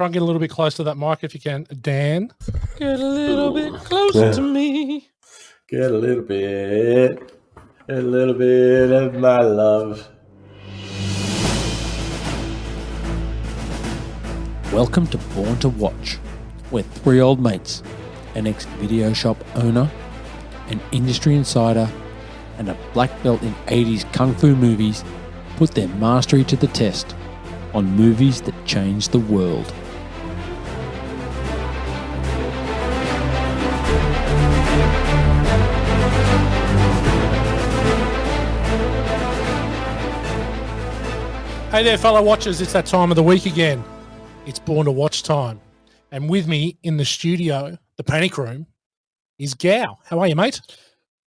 Try and get a little bit closer to that mic if you can. Dan. Get a little bit closer to me. Get a little bit of my love. Welcome to Born to Watch, where three old mates, an ex-video shop owner, an industry insider, and a black belt in 80s kung fu movies put their mastery to the test on movies that changed the world. Hey there, fellow watchers. It's that time of the week again. It's Born to Watch time. And with me in the studio, the panic room, is Gow. How are you, mate?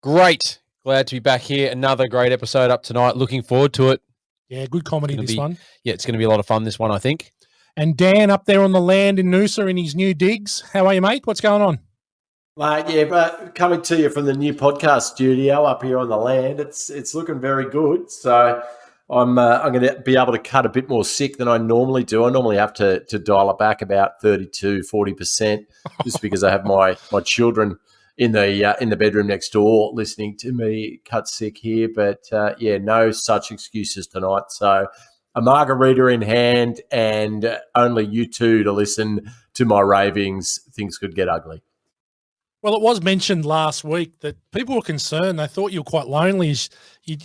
Great. Glad to be back here. Another great episode up tonight. Looking forward to it. Yeah, good comedy this one. Yeah, it's going to be a lot of fun, this one, I think. And Dan up there on the land in Noosa in his new digs. How are you, mate? What's going on? Mate, yeah, but coming to you from the new podcast studio up here on the land, it's looking very good. So I'm going to be able to cut a bit more sick than I normally do. I normally have to dial it back about 40% just because I have my children in the bedroom next door listening to me cut sick here. But yeah, no such excuses tonight. So a margarita in hand and only you two to listen to my ravings. Things could get ugly. Well, it was mentioned last week that people were concerned. They thought you were quite lonely. You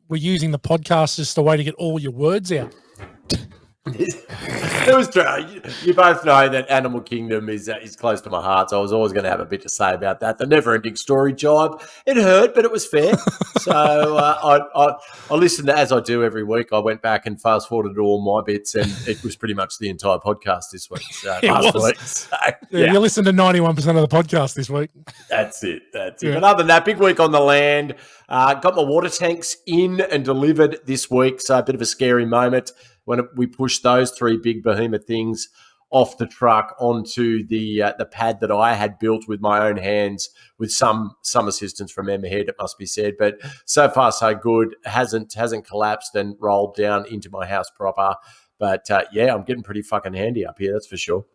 were using the podcast as a way to get all your words out. It was true. You both know that Animal Kingdom is close to my heart, so I was always going to have a bit to say about that. The never-ending story job. It hurt, but it was fair. So I listened to, as I do every week. I went back and fast-forwarded all my bits, and it was pretty much the entire podcast this week. So last week. So, yeah, you listened to 91% of the podcast this week. That's it. Yeah. But other than that, big week on the land. Got my water tanks in and delivered this week, so a bit of a scary moment when we pushed those three big behemoth things off the truck onto the pad that I had built with my own hands, with some assistance from Emma Head, it must be said. But so far so good. Hasn't collapsed and rolled down into my house proper. But yeah, I'm getting pretty fucking handy up here, that's for sure.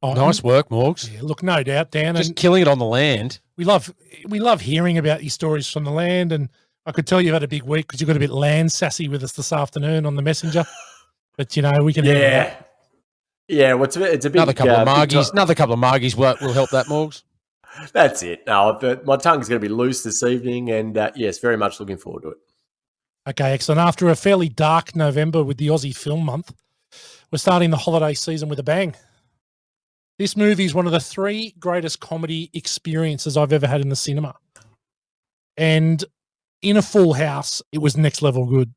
Oh, nice work, Morgs. Yeah, look, no doubt, Dan. Just killing it on the land. We love hearing about your stories from the land, and I could tell you've had a big week because you got a bit land sassy with us this afternoon on the messenger. But, you know, we can... Yeah, well, it's a big... Another couple of margies will help that, Morgs. That's it. No, my tongue's going to be loose this evening, and yes, very much looking forward to it. Okay, excellent. After a fairly dark November with the Aussie Film Month, we're starting the holiday season with a bang. This movie is one of the three greatest comedy experiences I've ever had in the cinema. And in a full house, it was next level good.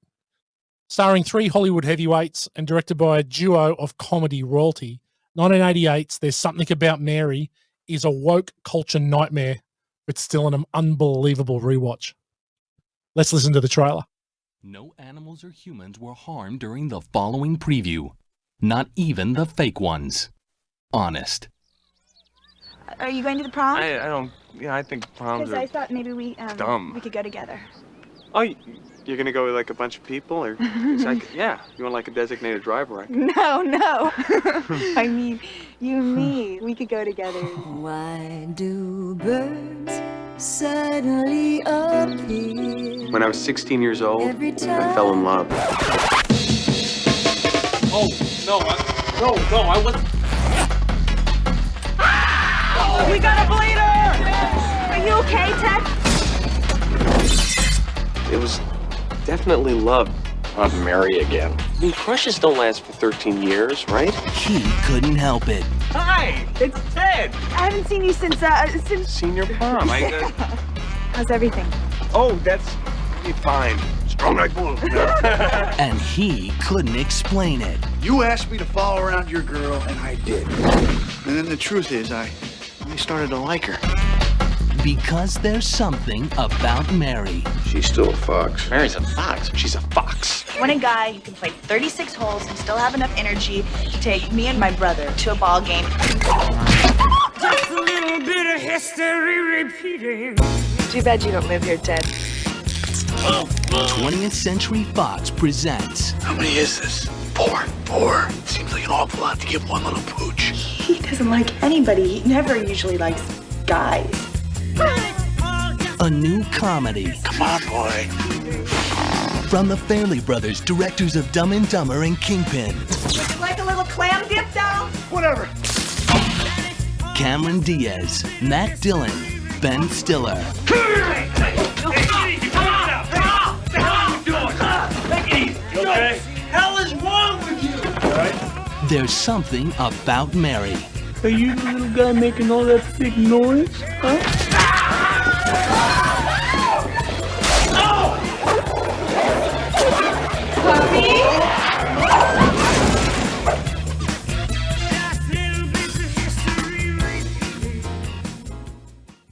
Starring three Hollywood heavyweights and directed by a duo of comedy royalty, 1988's There's Something About Mary is a woke culture nightmare, but still an unbelievable rewatch. Let's listen to the trailer. No animals or humans were harmed during the following preview. Not even the fake ones. Honest. Are you going to the prom? I don't. Yeah, I think proms Because are I thought maybe we could go together. Oh, you're gonna go with like a bunch of people, or yeah, you want like a designated driver? No. I mean, you and me. We could go together. Why do birds suddenly appear? When I was 16 years old, Every time. I fell in love. Oh, no, I wasn't... We got a bleeder! Are you okay, Ted? It was definitely love. Aunt Mary again. I mean, crushes don't last for 13 years, right? He couldn't help it. Hi, it's Ted. I haven't seen you since Senior prom. How's everything? Oh, that's fine. Strong like bull. And he couldn't explain it. You asked me to follow around your girl, and I did. And then the truth is, I started to like her. Because there's something about Mary. She's still a fox. Mary's a fox. She's a fox. I want a guy who can play 36 holes and still have enough energy to take me and my brother to a ball game. Just a little bit of history repeating. Too bad you don't live here, Ted. 20th Century Fox presents... How many is this? Four. Seems like an awful lot to give one little pooch. He doesn't like anybody. He never usually likes guys. A new comedy. Come on, boy. From the Fairley Brothers, directors of Dumb and Dumber and Kingpin. Would you like a little clam dip, doll? Whatever. Cameron Diaz, Matt Dillon, Ben Stiller. Okay. Hell is wrong with you? There's something about Mary. Are you the little guy making all that big noise? Huh?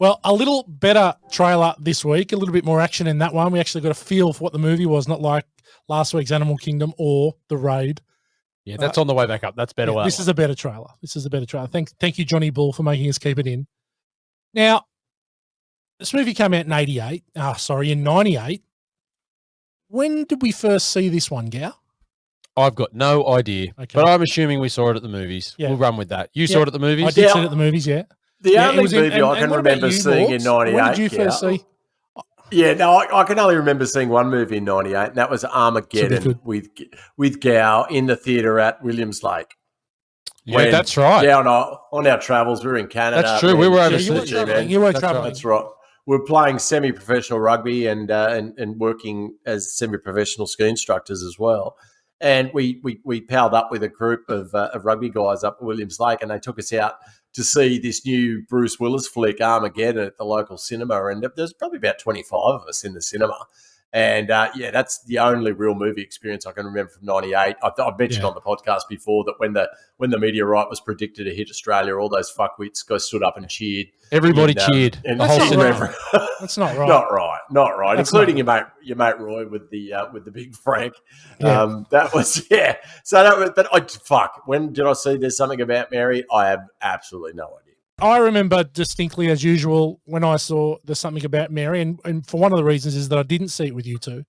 Well, a little better trailer this week, a little bit more action in that one. We actually got a feel for what the movie was, not like last week's Animal Kingdom or The Raid. Yeah, that's on the way back up. That's better. This is a better trailer. Thank you, Johnny Bull, for making us keep it in. Now, this movie came out in 98. When did we first see this one, Gow? I've got no idea, but I'm assuming we saw it at the movies. Yeah. We'll run with that. You saw it at the movies? I did see it at the movies, yeah. The only it was movie I can remember seeing in 98. When did you first see? Yeah, no, I can only remember seeing one movie in 98, and that was Armageddon with Gow in the theatre at Williams Lake. Yeah, that's right. Yeah, on our travels, we were in Canada. That's true. We were overseas. You were traveling. That's right. We're playing semi-professional rugby and working as semi-professional ski instructors as well. And we palled up with a group of rugby guys up at Williams Lake, and they took us out to see this new Bruce Willis flick, Armageddon, at the local cinema. And there's probably about 25 of us in the cinema. And that's the only real movie experience I can remember from 98. I've mentioned on the podcast before that when the meteorite was predicted to hit Australia, all those fuckwits guys stood up and cheered. Everybody cheered. The whole cinema. That's not right. Not right. That's including your mate Roy with the big Frank. That was So that was. But when did I see There's Something About Mary? I have absolutely no idea. I remember distinctly, as usual, when I saw There's Something About Mary, and for one of the reasons is that I didn't see it with you two.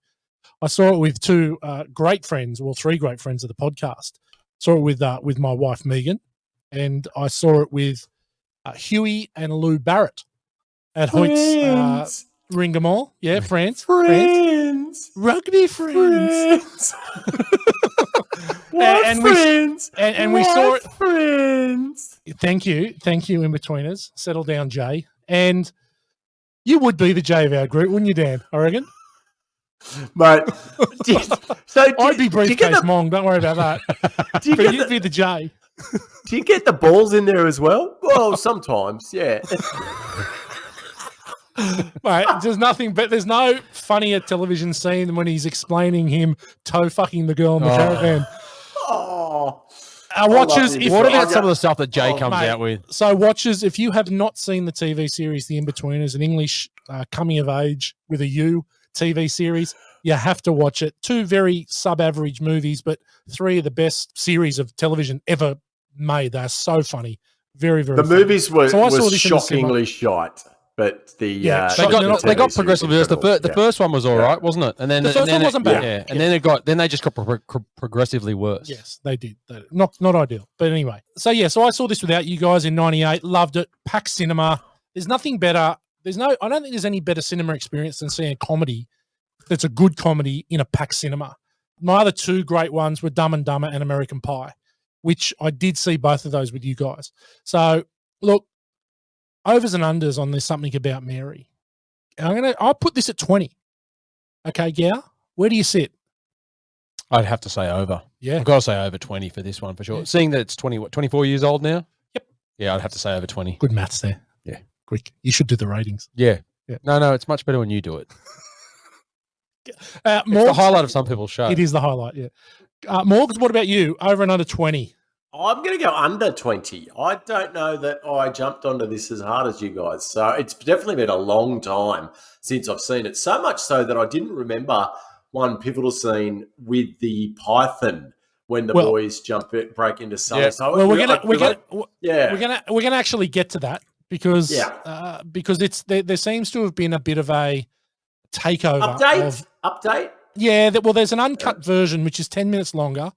I saw it with two great friends, well, three great friends of the podcast. Saw it with my wife Megan, and I saw it with Huey and Lou Barrett at Hoyt's Ringamall. Yeah, friends. Rugby friends. And we saw it. Friends. Thank you, in-betweeners. Settle down, Jay. And you would be the Jay of our group, wouldn't you, Dan? I reckon. Mate, I'd be briefcase Mong. Don't worry about that. But you'd be the Jay. Do you get the balls in there as well? Well, sometimes, yeah. Mate, there's no funnier television scene than when he's explaining him toe fucking the girl in the caravan. Oh. Watchers, what about some of the stuff that Jay comes out with? So, watchers, if you have not seen the TV series The In-Betweeners, an English coming of age with a U TV series, you have to watch it. Two very sub-average movies, but three of the best series of television ever made. They're so funny. Very, very funny. The movies were was shockingly shite. But they got progressively worse. The first one was all right, wasn't it? And then the first one wasn't bad. Yeah, and then they just got progressively worse. Yes, they did. Not ideal, but anyway. So I saw this without you guys in '98. Loved it. Packed cinema. There's nothing better. I don't think there's any better cinema experience than seeing a comedy that's a good comedy in a packed cinema. My other two great ones were Dumb and Dumber and American Pie, which I did see both of those with you guys. So look. Overs and unders on There's Something About Mary. I'll put this at 20. Okay, Gow, where do you sit? I'd have to say over. Yeah. I've got to say over 20 for this one for sure. Yeah. Seeing that it's 24 years old now? Yep. Yeah, I'd have to say over 20. Good maths there. Yeah. Quick. You should do the ratings. Yeah. No, it's much better when you do it. It's the Morgs, highlight of some people's show. It is the highlight, yeah. Morgs, what about you? Over and under 20? I'm going to go under 20. I don't know that I jumped onto this as hard as you guys. So it's definitely been a long time since I've seen it. So much so that I didn't remember one pivotal scene with the python when the boys break into summer. Yeah. So well, we're gonna actually get to that because there seems to have been a bit of a takeover. Update? Yeah. There's an uncut version which is 10 minutes longer.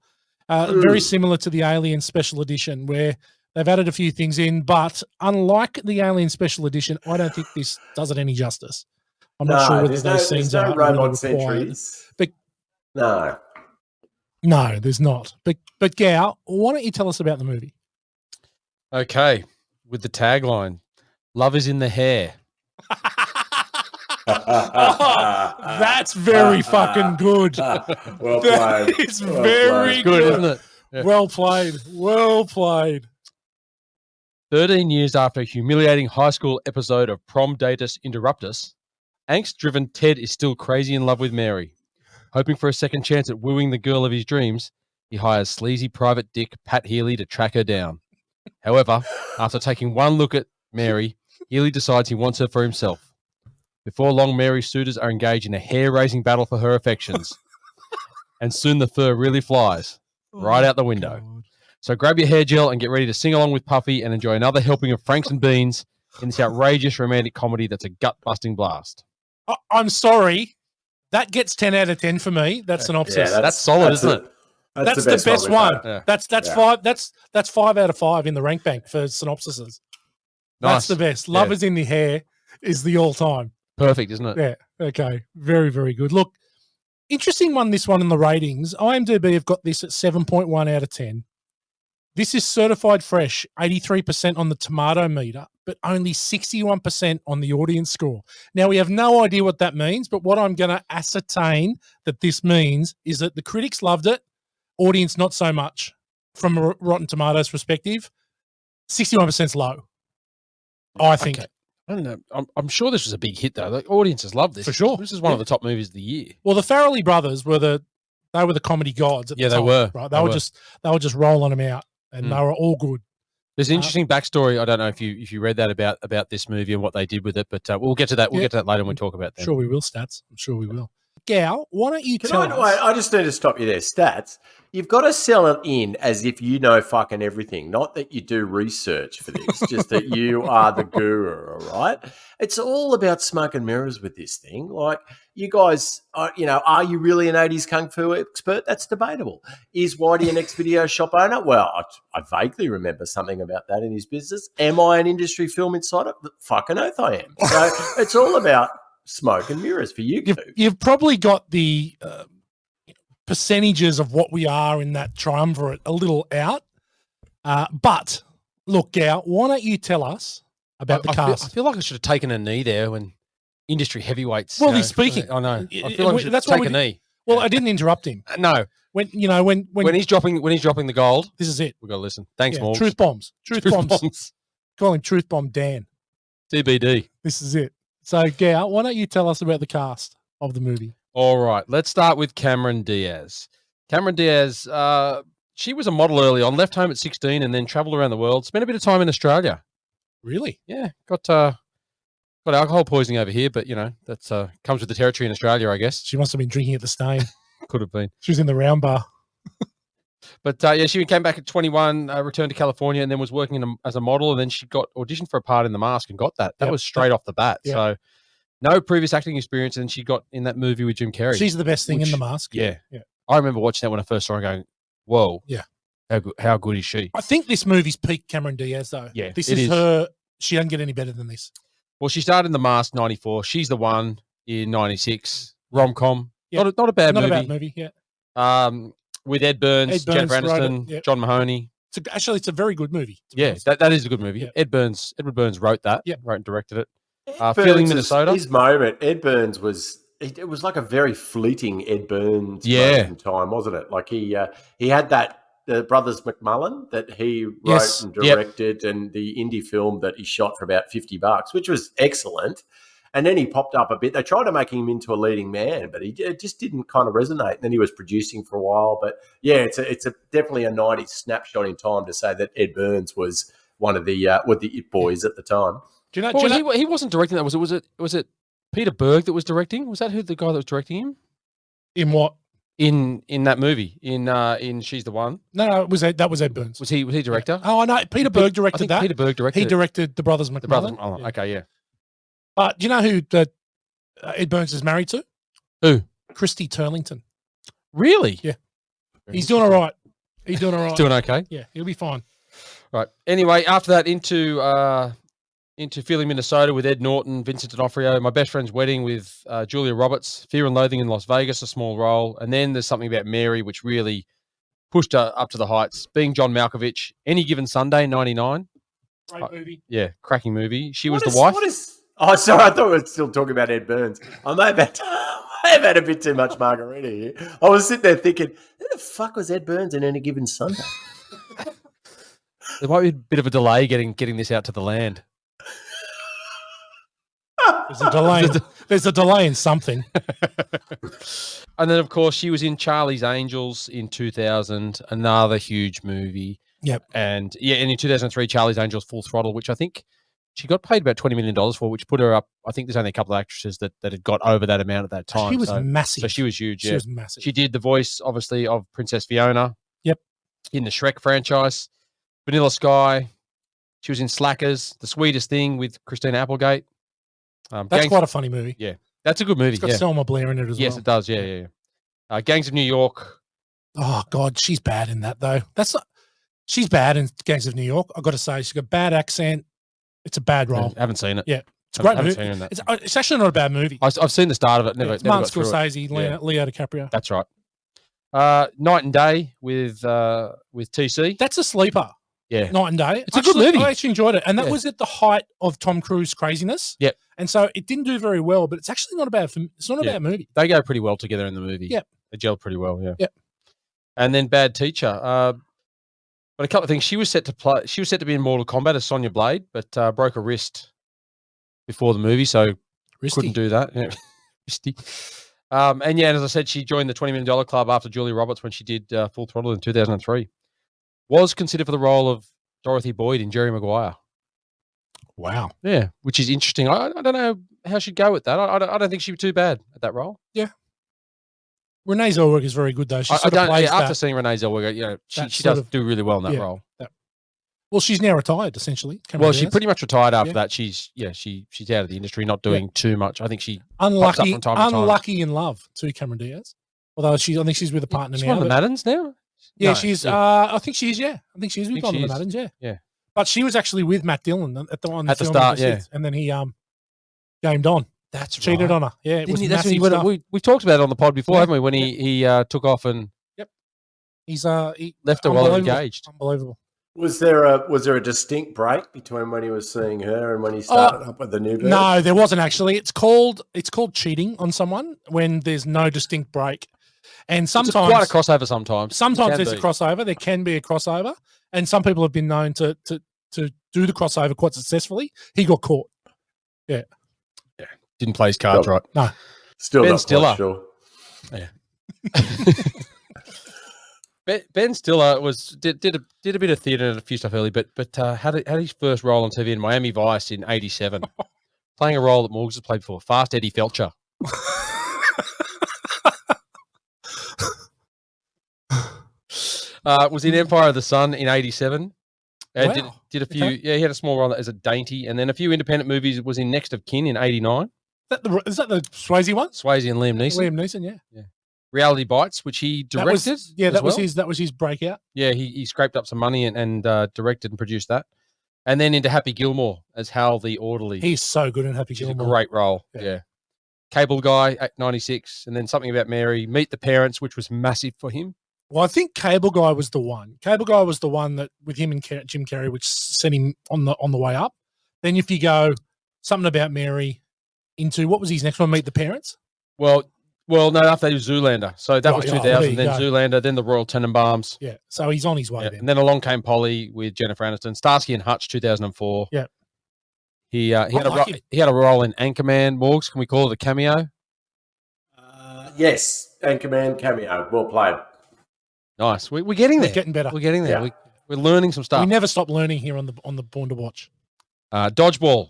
Very similar to the Alien Special Edition, where they've added a few things in, but unlike the Alien Special Edition, I don't think this does it any justice. I'm not sure whether those scenes are robot really required. sentries. But no, there's not. But Gow, why don't you tell us about the movie? Okay, with the tagline, "Love is in the hair." That's very fucking good. Well played. That is Well very played. Good, good. isn't it? Yeah. Well played. Well played. 13 years after a humiliating high school episode of Prom Datus Interruptus, angst-driven Ted is still crazy in love with Mary. Hoping for a second chance at wooing the girl of his dreams, he hires sleazy private dick Pat Healy to track her down. However, after taking one look at Mary, Healy decides he wants her for himself. Before long, Mary's suitors are engaged in a hair-raising battle for her affections. And soon the fur really flies right out the window. So grab your hair gel and get ready to sing along with Puffy and enjoy another helping of Franks and Beans in this outrageous romantic comedy that's a gut-busting blast. I'm sorry. That gets 10 out of 10 for me. That's synopsis. That's solid, isn't it? That's the best one. Yeah. That's Yeah. 5. That's 5 out of 5 in the rank bank for synopsises. That's Nice. the best. Love Yeah. is in the hair is the all-time. Perfect, isn't it? Yeah. Okay. Very, very good. Look, interesting one, this one in the ratings. IMDb have got this at 7.1 out of 10. This is certified fresh, 83% on the tomato meter, but only 61% on the audience score. Now, we have no idea what that means, but what I'm going to ascertain that this means is that the critics loved it, audience not so much. From a Rotten Tomatoes perspective, 61% is low, I think. Okay. I don't know. I'm sure this was a big hit, though. The audiences love this. For sure. This is one of the top movies of the year. Well, the Farrelly brothers were the comedy gods at the Yeah, they time, were. right? They They were. were just rolling them out, and they were all good. There's an interesting backstory. I don't know if you read that about this movie and what they did with it, but we'll get to that. We'll get to that later when we talk about that. Sure, we will, Stats. I'm sure we will. Gal, why don't you Can tell I, us? wait, I just need to stop you there. Stats, you've got to sell it in as if you know fucking everything, not that you do research for this, just that you are the guru, all right? It's all about smoke and mirrors with this thing. Like, you guys, are you really an 80s Kung Fu expert? That's debatable. Is Whitey an ex-video shop owner? Well, I vaguely remember something about that in his business. Am I an industry film insider? Fucking oath I am. So it's all about smoke and mirrors for you. You've probably got the percentages of what we are in that triumvirate a little out. But look, Gal, why don't you tell us about the cast? I feel like I should have taken a knee there when industry heavyweights. Well, he's speaking. I know. I feel like I should That's take why a knee. Well, I didn't interrupt him. No. When he's dropping the gold, this is it. We've got to listen. Thanks, Yeah, Morgs. Truth bombs. Truth bombs. Call him Truth Bomb Dan. TBD. This is it. So, Gal, why don't you tell us about the cast of the movie? All right, let's start with Cameron Diaz. Cameron Diaz, she was a model early on, left home at 16 and then traveled around the world, spent a bit of time in Australia. Really? Yeah, got alcohol poisoning over here, but, that's comes with the territory in Australia, I guess. She must have been drinking at the Stain. Could have been. She was in the round bar. But, she came back at 21, returned to California, and then was working as a model, and then she got auditioned for a part in The Mask and got that. That was straight off the bat. Yep. So, no previous acting experience, and she got in that movie with Jim Carrey. She's the best thing in The Mask. Yeah. Yeah. I remember watching that when I first saw her going, whoa. Yeah. How good is she? I think this movie's peak Cameron Diaz, though. Yeah, This it is is. her. She doesn't get any better than this. Well, she started in The Mask 94. She's the one in 96. Rom-com. Yeah. Not a bad Not movie. a bad movie, yeah. With Ed Burns, Ed Burns Jennifer wrote it, Aniston, yeah. John Mahoney. It's a very good movie. Yeah, that is a good movie. Yeah. Edward Burns wrote that. Yeah. Wrote and directed it. Burns Feeling is- Minnesota. His moment, Ed Burns it was like a very fleeting Ed Burns moment in time, wasn't it? Like he had that the Brothers McMullen that he wrote Yes. and Yep. directed, and the indie film that he shot for about $50, which was excellent. And then he popped up a bit. They tried to make him into a leading man, but it just didn't kind of resonate. And then he was producing for a while. But yeah, it's a definitely a 90s snapshot in time to say that Ed Burns was one of the It Boys at the time. Do you know? Well, he wasn't directing that. Was it Peter Berg that was directing? Was that the guy that was directing him? In what? In that movie, in She's the One. No, that was Ed Burns. Was he director? Oh, I know. Peter Berg directed I think that. Peter Berg directed He it. directed The Brothers McMullen. The Brothers McMullen. Okay, yeah. But do you know who Ed Burns is married to? Who? Christy Turlington. Really? Yeah. He's doing all right. He's doing all right. He's doing okay. Yeah, he'll be fine. Right. Anyway, after that, into Feeling Minnesota with Ed Norton, Vincent D'Onofrio, My Best Friend's Wedding with Julia Roberts, Fear and Loathing in Las Vegas, a small role, and then there's something about Mary, which really pushed her up to the heights. Being John Malkovich, Any Given Sunday, 99. Great movie. Yeah, cracking movie. She was What the is- wife. What is? Oh, sorry. I thought we were still talking about Ed Burns. I may have had a bit too much margarita here. I was sitting there thinking, who the fuck was Ed Burns in Any Given Sunday? There might be a bit of a delay getting this out to the land. There's a delay. There's a delay in something. And then, of course, she was in Charlie's Angels in 2000, another huge movie. Yep. And in 2003, Charlie's Angels Full Throttle, which I think she got paid about $20 million for, which put her up. I think there's only a couple of actresses that had got over that amount at that time. She was massive. So she was huge. She was massive. She did the voice, obviously, of Princess Fiona. Yep. In the Shrek franchise. Vanilla Sky. She was in Slackers, The Sweetest Thing with Christina Applegate. That's quite a funny movie. Yeah. That's a good movie. It's got Selma Blair in it as well. Yes, it does. Yeah. Gangs of New York. Oh God, she's bad in that though. She's bad in Gangs of New York. I've got to say, she's got a bad accent. It's a bad role. I haven't seen it. Yeah, it's a great haven't movie. seen her in that. It's actually not a bad movie. I've seen the start of it. Never, it's never Martin got through it. Scorsese, Leo DiCaprio. That's right. Night and Day with TC. That's a sleeper. Yeah. Night and Day. It's a good movie. I actually enjoyed it, and that Yeah. was at the height of Tom Cruise craziness. Yep. And so it didn't do very well, but it's actually not a bad. It's not a Yeah. bad movie. They go pretty well together in the movie. Yep. They gel pretty well. Yeah. Yep. And then Bad Teacher. But a couple of things. She was set to be in Mortal Kombat as Sonya Blade, but broke a wrist before the movie, so couldn't do that. Yeah. Wristy. And as I said, she joined the $20 million club after Julia Roberts when she did Full Throttle in 2003. Was considered for the role of Dorothy Boyd in Jerry Maguire. Wow. Yeah, which is interesting. I don't know how she'd go with that. I don't think she'd be too bad at that role. Yeah. Renee Zellweger is very good though. She I sort of don't. plays After that. seeing Renee Zellweger, she that does sort of- do really well in that yeah, role. Well, she's now retired essentially. Cameron Well, she Diaz. pretty much retired after Yeah. that. She's out of the industry, not doing too much. I think she pops up unlucky, from time to time. unlucky in love to Cameron Diaz. Although I think she's with a partner She's now. one of the but- Maddens now. Yeah, No, she's. yeah. I think she is. Yeah, I think she is with think Don she is. Maddens. Yeah, Yeah. But she was actually with Matt Dillon at the At the film start, Number yeah. 6, and then he gamed on. That's cheated right. on her. Yeah, it Didn't was he? That's when he massive went, stuff. we've talked about it on the pod before, Yeah. haven't we? When he took off and He's left her while unbelievable. engaged. Unbelievable. Was there a distinct break between when he was seeing her and when he started up with the new bird? No, there wasn't actually. It's called cheating on someone when there's no distinct break, and It's sometimes quite a crossover. Sometimes. Sometimes Can there's a be. crossover. There can be a crossover, and some people have been known to do the crossover quite successfully. He got caught. Yeah. Didn't play his cards Still- right. No. Still Ben not Stiller. quite sure. Yeah. Ben Stiller did a bit of theatre and a few stuff early, but had his first role on TV in Miami Vice in '87, playing a role that Morgs has played before, Fast Eddie Felcher. Was in Empire of the Sun in '87. Wow. Did a few. Okay. Yeah, he had a small role as a dainty, and then a few independent movies. Was in Next of Kin in '89. Is that the Swayze one? Swayze and Liam Neeson. Liam Neeson, yeah. Reality Bites, which he directed. That was as well. his breakout. Yeah, he scraped up some money and directed and produced that. And then into Happy Gilmore as Hal the Orderly. He's so good in Happy which is a Gilmore. great role. Yeah. Yeah. Cable Guy at 96. And then Something About Mary. Meet the Parents, which was massive for him. Well, I think Cable Guy was the one. Cable Guy was the one that with him and Jim Carrey, which sent him on the way up. Then if you go Something About Mary into what was his next one? Meet the Parents. Well, no, after that was Zoolander. So that Right, was oh, 2000. there you Then go. Zoolander, then the Royal Tenenbaums. Yeah, so he's on his way Yeah, then. and then Along Came Polly with Jennifer Aniston. Starsky and Hutch, 2004. Yeah. He had like him. he had a role in Anchorman. Morgs, can we call it a cameo? Yes, Anchorman cameo. Well played. Nice. We're getting there. We're getting better. We're getting there. Yeah. We're learning some stuff. We never stop learning here on the Born to Watch. Dodgeball,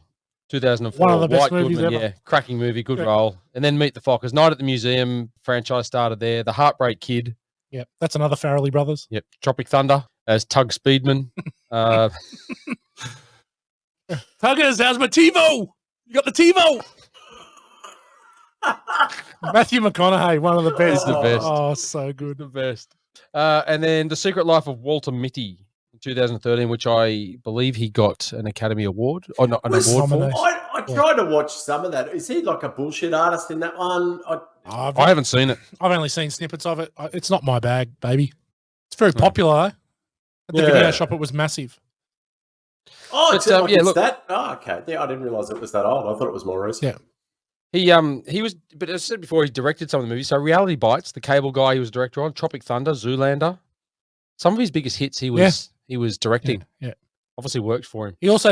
2004. One of the best White movies Goodman, ever. yeah, cracking movie, good Yeah. role. And then Meet the Fockers. Night at the Museum franchise started there. The Heartbreak Kid. Yeah, that's another Farrelly brothers. Yep. Tropic Thunder as Tug Speedman. Tuggers, how's my TiVo? You got the TiVo? Matthew McConaughey, one of the best. He's the best. Oh, so good. The best. And then The Secret Life of Walter Mitty in 2013, which I believe he got an Academy Award or not an award for. I tried to watch some of that. Is he like a bullshit artist in that one? I haven't seen it. I've only seen snippets of it. It's not my bag, baby. It's very popular, though. At the video shop, it was massive. Oh, But, it's yeah, look- that. Oh, okay. Yeah, I didn't realize it was that old. I thought it was more recent. Yeah. He was, but as I said before, he directed some of the movies. So Reality Bites, The Cable Guy, he was a director on. Tropic Thunder, Zoolander. Some of his biggest hits he was directing. Yeah. Obviously worked for him. He also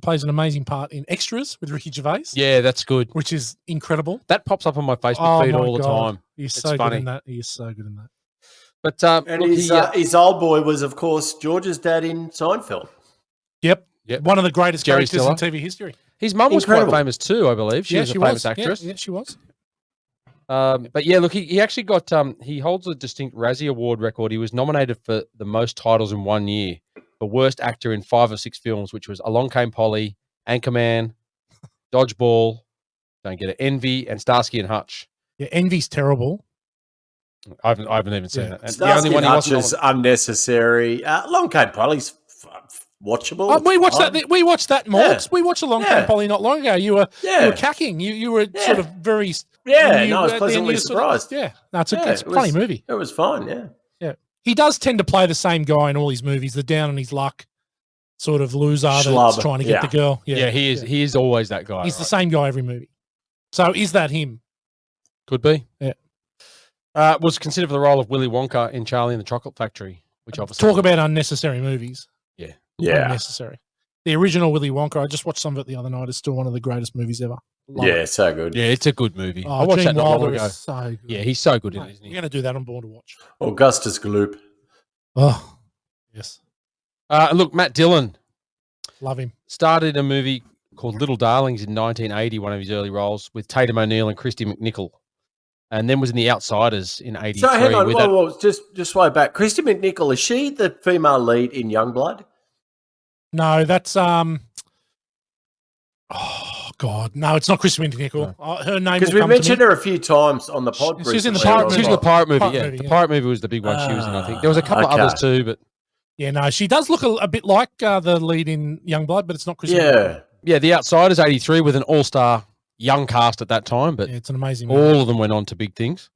plays an amazing part in Extras with Ricky Gervais. Yeah, that's good. Which is incredible. That pops up on my Facebook feed all the time. He's It's so funny. good in that. He is so good in that. But And look, his old boy was, of course, George's dad in Seinfeld. Yep. Yep. One of the greatest Jerry characters Stiller. in TV history. his mum was Incredible. quite famous too, I believe. She was a famous actress. Yeah, she was. But yeah, look, he actually got he holds a distinct Razzie Award record. He was nominated for the most titles in 1 year, for worst actor in 5 or 6 films, which was Along Came Polly, Anchorman, Dodgeball, don't get it, Envy, and Starsky and Hutch. Yeah, Envy's terrible. I haven't even seen it. And Starsky and Hutch is unnecessary. Long Came Polly's watchable. Oh, we watched Fine. that. We watched that, Morgs. We watched a long time, Yeah. Polly, not long ago. You were Yeah. cacking. You were sort of very. Yeah, you- no, I was at the end pleasantly you sort of- surprised. yeah, no, it's a Yeah, it's a funny movie. It was fine, yeah. Yeah, he does tend to play the same guy in all his movies. The down on his luck sort of loser that's Schlub, trying to get the girl. Yeah, he is. He is always that guy. He's the right? same guy every movie. So is that him? Could be. Yeah. Was considered for the role of Willy Wonka in Charlie and the Chocolate Factory, which obviously Talk about unnecessary movies. Yeah. Unnecessary. The original Willy Wonka, I just watched some of it the other night. It's still one of the greatest movies ever. Love Yeah, it. so good. Yeah, it's a good movie. Oh, I watched Gene that not long Wilder ago. is so good. Yeah, he's so good in it, Mate, isn't You're he? going to do that on Born to Watch. Augustus Gloop. Oh, yes. Look, Matt Dillon Love him. started a movie called Little Darlings in 1980, one of his early roles, with Tatum O'Neal and Christy McNichol. And then was in The Outsiders in 83. So hang on, with whoa, just way back. Christy McNichol, is she the female lead in Youngblood? No, that's oh God, no, it's not Chris McNichol. Her name Because will we come to mentioned me. her a few times on the pod. She's in the recently. Pirate She was in the Pirate movie, yeah. The yeah. Pirate movie was the big one she was in, I think. There was a couple of okay. others too, but Yeah, no, she does look a bit like the lead in Youngblood, but it's not Chris. Yeah. McNichol. yeah, The Outsiders 83 with an all-star young cast at that time, but Yeah, it's an amazing movie. all of them went on to big things.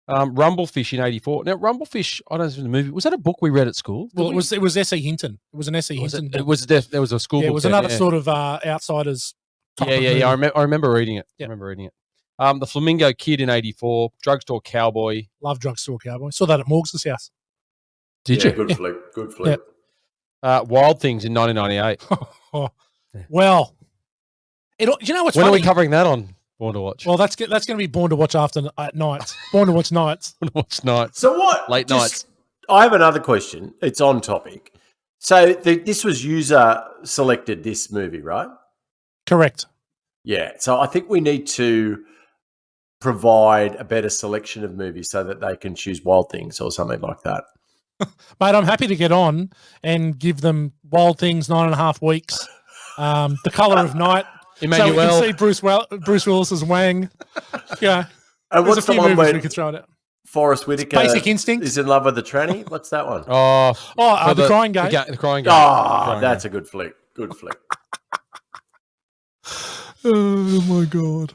Rumblefish in 84. Now, Rumblefish, I don't know if it was a movie. Was that a book we read at school? Well, it was S.E. Hinton. It was an S.E. Was Hinton. it, book. it was there was a school Yeah, book. it was then, another yeah. sort of outsiders. type Yeah, of yeah, yeah. movie. I remember reading it. Yeah. I remember reading it. The Flamingo Kid in 84. Drugstore Cowboy. Love Drugstore Cowboy. Saw that at Morgs' house. Did Yeah, you? good flick. Good flick. Wild Things in 1998. Oh, well, you know what's When funny? are we covering that on Born to Watch? Well, that's going to be Born to Watch at night. Born to Watch nights. Born to Watch nights. So what? Late nights. I have another question. It's on topic. So this was user selected, this movie, right? Correct. Yeah. So I think we need to provide a better selection of movies so that they can choose Wild Things or something like that. Mate, I'm happy to get on and give them Wild Things 9.5 weeks. The Color of Night. So we Emmanuel. can see Bruce Willis's Wang. Yeah. And There's what's a few the one movies where we could throw it out. Forrest Whitaker Basic Instinct. is in love with the tranny? What's that one? Oh, for The Crying Game. The Crying Game. Oh, Crying that's Game. a good flick. Good flick. Oh, my God.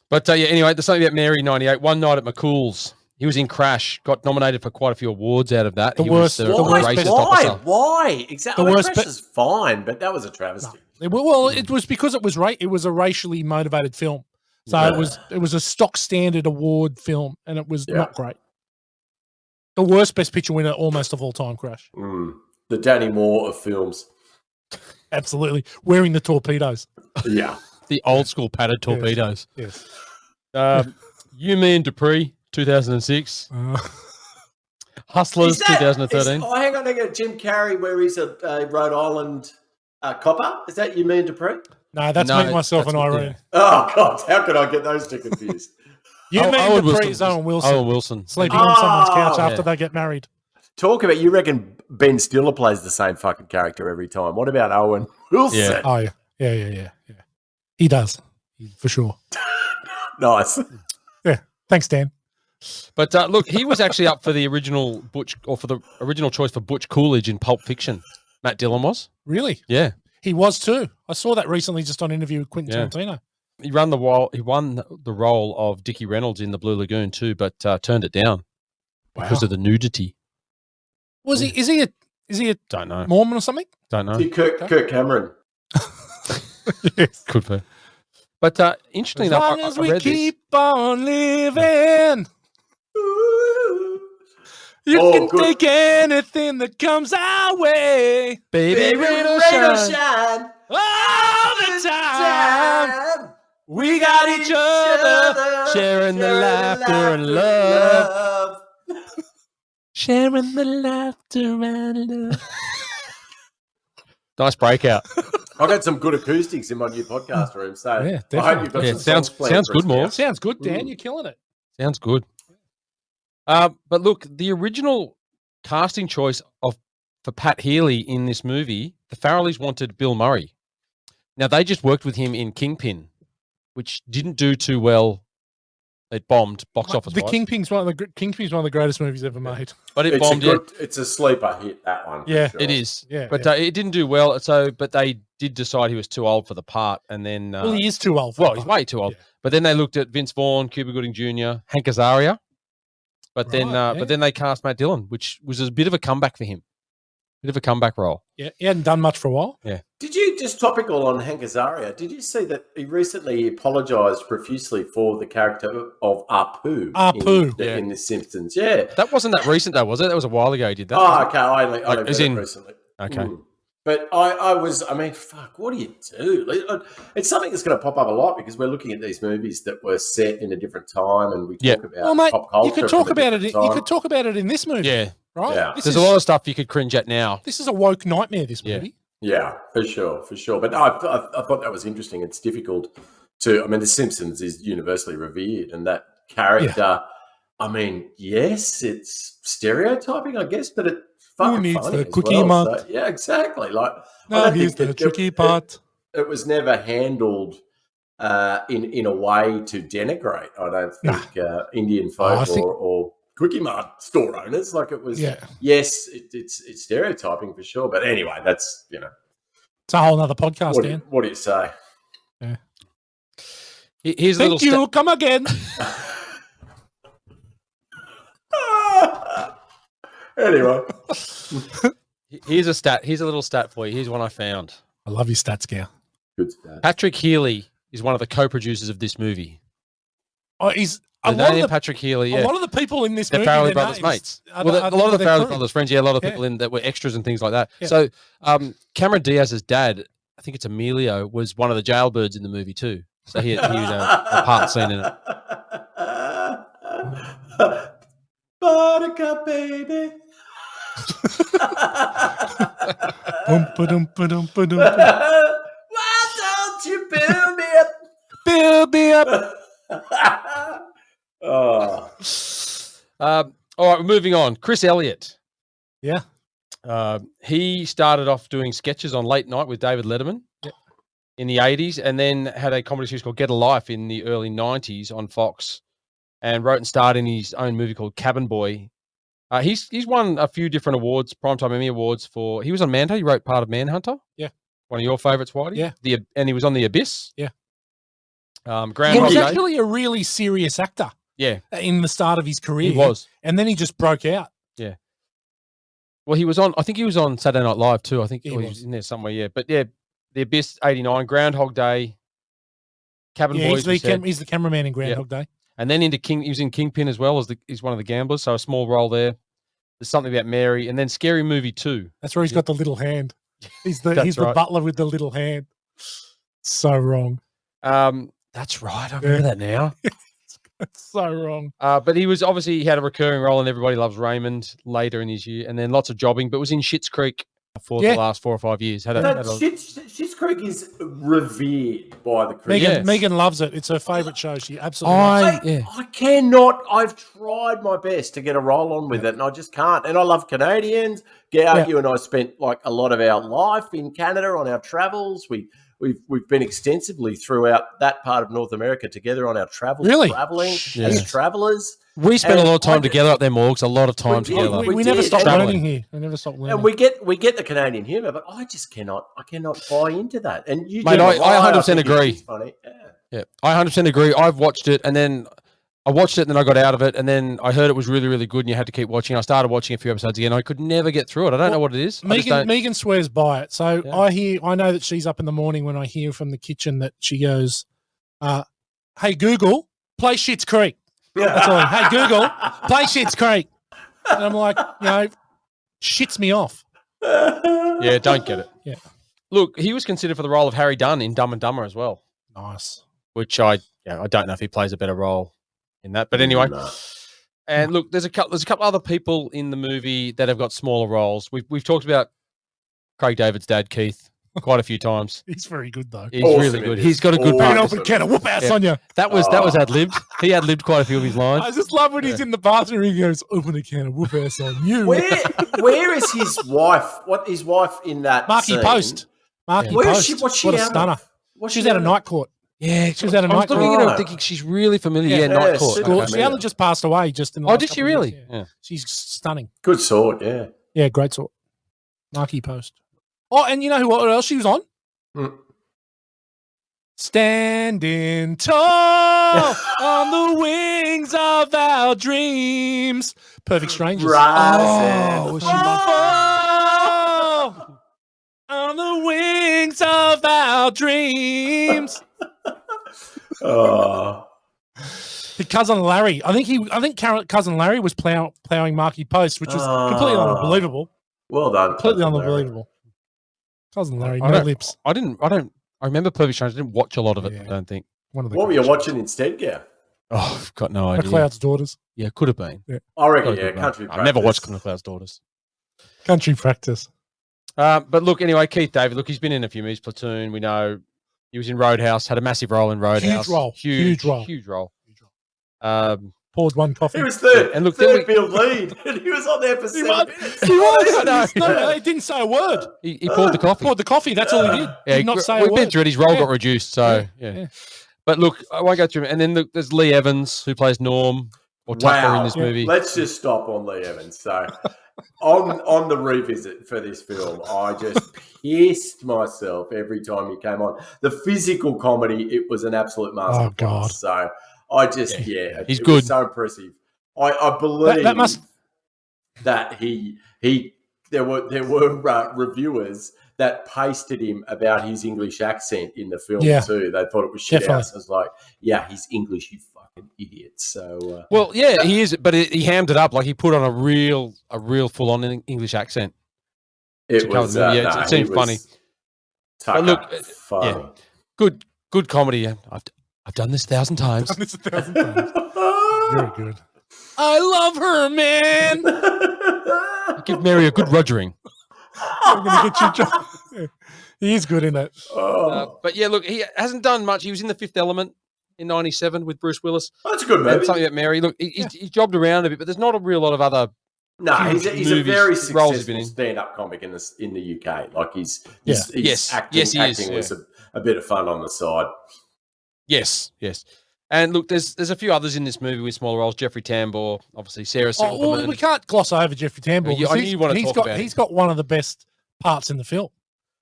But yeah, anyway, there's something about Mary 98. One Night at McCool's. He was in Crash. Got nominated for quite a few awards out of that. The He worst- was the Why? worst racist Why? officer. Why? Exactly. The The worst worst pe- is fine, but that was a travesty. Well, it was because it was it was a racially motivated film. So it was a stock standard award film, and it was not great. The worst Best Picture winner almost of all time, Crash. The Danny Moore of films. Absolutely. Wearing the torpedoes. Yeah. The old school padded torpedoes. Yes. You, Me and Dupree, 2006. Hustlers, Is that- 2013. Oh, hang on. Jim Carrey, where he's a Rhode Island copper. Is that you, me and Dupree? No, that's No, me, myself, and that's- Irene. Oh, God. How could I get those two confused? You Oh, mean Owen Dupree Wilson. is Owen Wilson. Owen Wilson. Sleeping on someone's couch Oh, after yeah. they get married. Talk about, you reckon Ben Stiller plays the same fucking character every time. What about Owen Wilson? Yeah. Oh, yeah. Yeah. He does, for sure. Nice. Yeah. Thanks, Dan. But look, he was actually up for the original choice for Butch Coolidge in Pulp Fiction. Matt Dillon was. Really? Yeah. He was too. I saw that recently just on an interview with Quentin Tarantino. He won the role of Dickie Reynolds in The Blue Lagoon too, but turned it down because of the nudity. Was he? Is he a Don't know. Mormon or something? Don't know. See, Kirk Cameron. Could be. But interestingly As enough, long as I we read keep on living, you can good. take anything that comes our way. Baby, rain or shine. All the time. We got each other. Sharing the laughter and love. Sharing the laughter and love. Nice breakout. I got some good acoustics in my new podcast room, so Yeah, I hope you've got Yeah, some sounds- songs planned sounds for good, us Maul. now. Sounds good, Dan. You're killing it. Sounds good. But look, the original casting choice for Pat Healy in this movie, the Farrellys wanted Bill Murray. Now they just worked with him in Kingpin, which didn't do too well. It bombed box office. The Kingpin's one of the greatest movies ever made. But it It's bombed. it's a sleeper hit, that one. for Yeah. sure. It is. Yeah, But yeah. it didn't do well. But they did decide he was too old for the part, and then Well, he is too old. For well, that he's part. way too old. Yeah. But then they looked at Vince Vaughn, Cuba Gooding Jr., Hank Azaria. But then, Right, yeah. but then they cast Matt Dillon, which was a bit of a comeback for him. Bit of a comeback role. Yeah, he hadn't done much for a while. Did you, just topical on Hank Azaria, did you see that he recently apologised profusely for the character of Apu, Apu. in The Simpsons? Yeah. That wasn't that recent, though, was it? That was a while ago he did that. Oh, okay. I only Like, read as it in- recently. Okay. But I mean, fuck, what do you do? It's something that's going to pop up a lot because we're looking at these movies that were set in a different time and we Yeah. talk about Well, mate, pop culture. you could talk from a about it. different You time. could talk about it in this movie. Yeah. Right. Yeah. This There's is, a lot of stuff you could cringe at now. This is a woke nightmare. This Yeah. movie. Yeah, for sure. But I thought that was interesting. It's difficult to. I mean, The Simpsons is universally revered, and that character. I mean, yes, it's stereotyping, I guess, but it's fucking needs funny the as cookie well. month? So, yeah, exactly. Like, I No, don't here's think the tricky part. It was never handled in a way to denigrate. I don't think Indian folk I think- or Quickie Mart store owners. Like it was. Yeah. Yes, it's stereotyping for sure. But anyway, that's It's a whole nother podcast, Dan. what do you say? Here's a little Thank you. Come again. Anyway, Here's a stat. Here's a little stat for you. Here's one I found. I love your stats, Gow. good stuff. Patrick Healy is one of the co-producers of this movie. Oh, he's a The lot, name of the, Patrick Healy. a Yeah. lot of the people in this They're movie. Farrelly their Brothers names mates. are Well, a lot of the their Farrelly crew. Brothers friends. Yeah, a lot of Yeah. people in that were extras and things like that. Yeah. So Cameron Diaz's dad, I think it's Emilio, was one of the jailbirds in the movie too. So he had a part scene in it. Buttercup, baby. Boom-ba-dum-ba-dum-ba-dum. Why don't you build me up? Build me up. Oh, All right, moving on. Chris Elliott. Yeah. He started off doing sketches on Late Night with David Letterman in the 80s and then had a comedy series called Get a Life in the early 90s on Fox and wrote and starred in his own movie called Cabin Boy. He's won a few different awards, Primetime Emmy Awards for... He was on Manhunter. He wrote part of Manhunter. Yeah. One of your favourites, Whitey. Yeah. And he was on The Abyss. Yeah. He He was actually a really serious actor Yeah, in the start of his career. he was. And then he just broke out. Well, he was on... I think he was on Saturday Night Live too. I think He he was was. in there somewhere, yeah. But yeah, The Abyss, 89, Groundhog Day, Cabin Yeah, Boys, we said. he's the cameraman in Groundhog Day. And then he was in Kingpin as well as he's one of the gamblers, so a small role there. There's something about Mary, and then Scary Movie 2. That's where he's got the little hand. He's the That's right. butler with the little hand. So wrong. That's right. I remember that now. It's so wrong. But he had a recurring role in Everybody Loves Raymond later in his year, and then lots of jobbing, but was in Schitt's Creek for the last 4 or 5 years. Schitt's Creek is revered by the critics. Yes. Megan loves it. It's her favourite show. She absolutely loves it. I cannot. I've tried my best to get a roll on with it, and I just can't. And I love Canadians. You and I spent like a lot of our life in Canada on our travels. We we've been extensively throughout that part of North America together on our travels, Really? traveling Yeah. as travellers. We spent a And lot of time I- together up there, Morgs. A lot of time did. together. We never did. stopped Traveling. learning here. We never stopped learning. And we get the Canadian humour, but I just cannot buy into that. And you, Mate, you're I right, 100% think agree. it's funny. Yeah. Yeah, I 100% agree. I've watched it, and then I watched it, and then I got out of it, and then I heard it was really, really good, and you had to keep watching. I started watching a few episodes again. I could never get through it. I don't know what it is. Megan swears by it. So Yeah. I know that she's up in the morning when I hear from the kitchen that she goes, "Hey Google, play Schitt's Creek." That's all. Hey Google, play Schitt's Creek. And I'm like, shits me off. Yeah, don't get it. Yeah. Look, he was considered for the role of Harry Dunn in Dumb and Dumber as well, Nice. which I don't know if he plays a better role in that. But anyway, No. and look, there's a couple other people in the movie that have got smaller roles. We've talked about Craig David's dad, Keith, quite a few times. He's very good though. He's Awesome, really it good. is. He's got a good Awesome. Bring part. open a can of whoop ass Yeah. on you. That was ad libbed. He ad libbed quite a few of his lines. I just love when he's in the bathroom. He goes, "Open a can of whoop ass on you." Where is his wife? What his wife in that? Marky scene? Post. Marky Where is Post. she? What's she what a out stunner. of? What's She's she out of out Night Court. Yeah, She was out of I was Night looking Court. at her thinking she's really familiar. Yeah, Yeah, Night Court. super Well, Okay. she only just passed away. Just in the Oh, last did she couple of really? years, Yeah. She's stunning. Good sword, yeah. Yeah, great sort. Marky Post. Oh, and you know what else she was on? Mm. Standing tall on the wings of our dreams. Perfect Strangers. Right. Oh, was she fall on the wings of our dreams. Oh. The cousin Larry. I think cousin Larry was plowing Marky Post, which was completely unbelievable. Well done. Completely Cousin Larry. unbelievable. Cousin Larry, I no don't- lips. I remember Perfect Strangers. I didn't watch a lot of it. I don't think. One of the What were you watching instead, Gav? Oh, I've got no idea. McLeod's Daughters. Yeah, could have been. I reckon, Got a yeah, good one. Country I've never watched Practice. McLeod's Daughters. Country Practice. But look, anyway, Keith David. Look, he's been in a few movies. Platoon. We know he was in Roadhouse. Had a massive role in Roadhouse. Huge role. Huge role. Poured one coffee. He was third. And look, then third field lead, and he was on there for 7 minutes. He was. I know. No, he didn't say a word. He poured the coffee. Poured the coffee. That's all he did. Yeah, Did not say a we've word. been through it. His role Yeah. got reduced. So yeah. But look, I won't go through it. And then there's Lee Evans who plays Norm or Tucker in this movie. Let's just stop on Lee Evans. So, on the revisit for this film, I just pissed myself every time he came on. The physical comedy, it was an absolute masterclass. Oh, God. So, I just, he's it good. was so impressive. I believe That must- that there were reviewers that pasted him about his English accent in the film Yeah. too. They thought it was shit Definitely. house. I was like, yeah, he's English, you fucking idiot. So, Well, yeah, he is, but he hammed it up. Like he put on a real full on English accent. it to cover was, the movie. Yeah, no, it seemed he was funny. Tucker, But look, funny. Good comedy. Yeah. I've done this 1,000 times. Done this 1,000 times. Very good. I love her, man. Give Mary a good rogering. I'm going to get you. Yeah. He is good in it. But yeah, look, he hasn't done much. He was in The Fifth Element in '97 with Bruce Willis. That's a good And movie. something about Mary. Look, he's jobbed around a bit, but there's not a real lot of other. No, he's a movies, very roles he's been successful in. stand-up comic in the UK. Like his Yes. acting, Yes, he is, acting was a bit of fun on the side. Yes. And look, there's a few others in this movie with smaller roles. Jeffrey Tambor, obviously Sarah Oh, Silverman. well, we can't gloss over Jeffrey Tambor. Yeah, I knew because you wanted to he's talk got, about him. He's got one of the best parts in the film.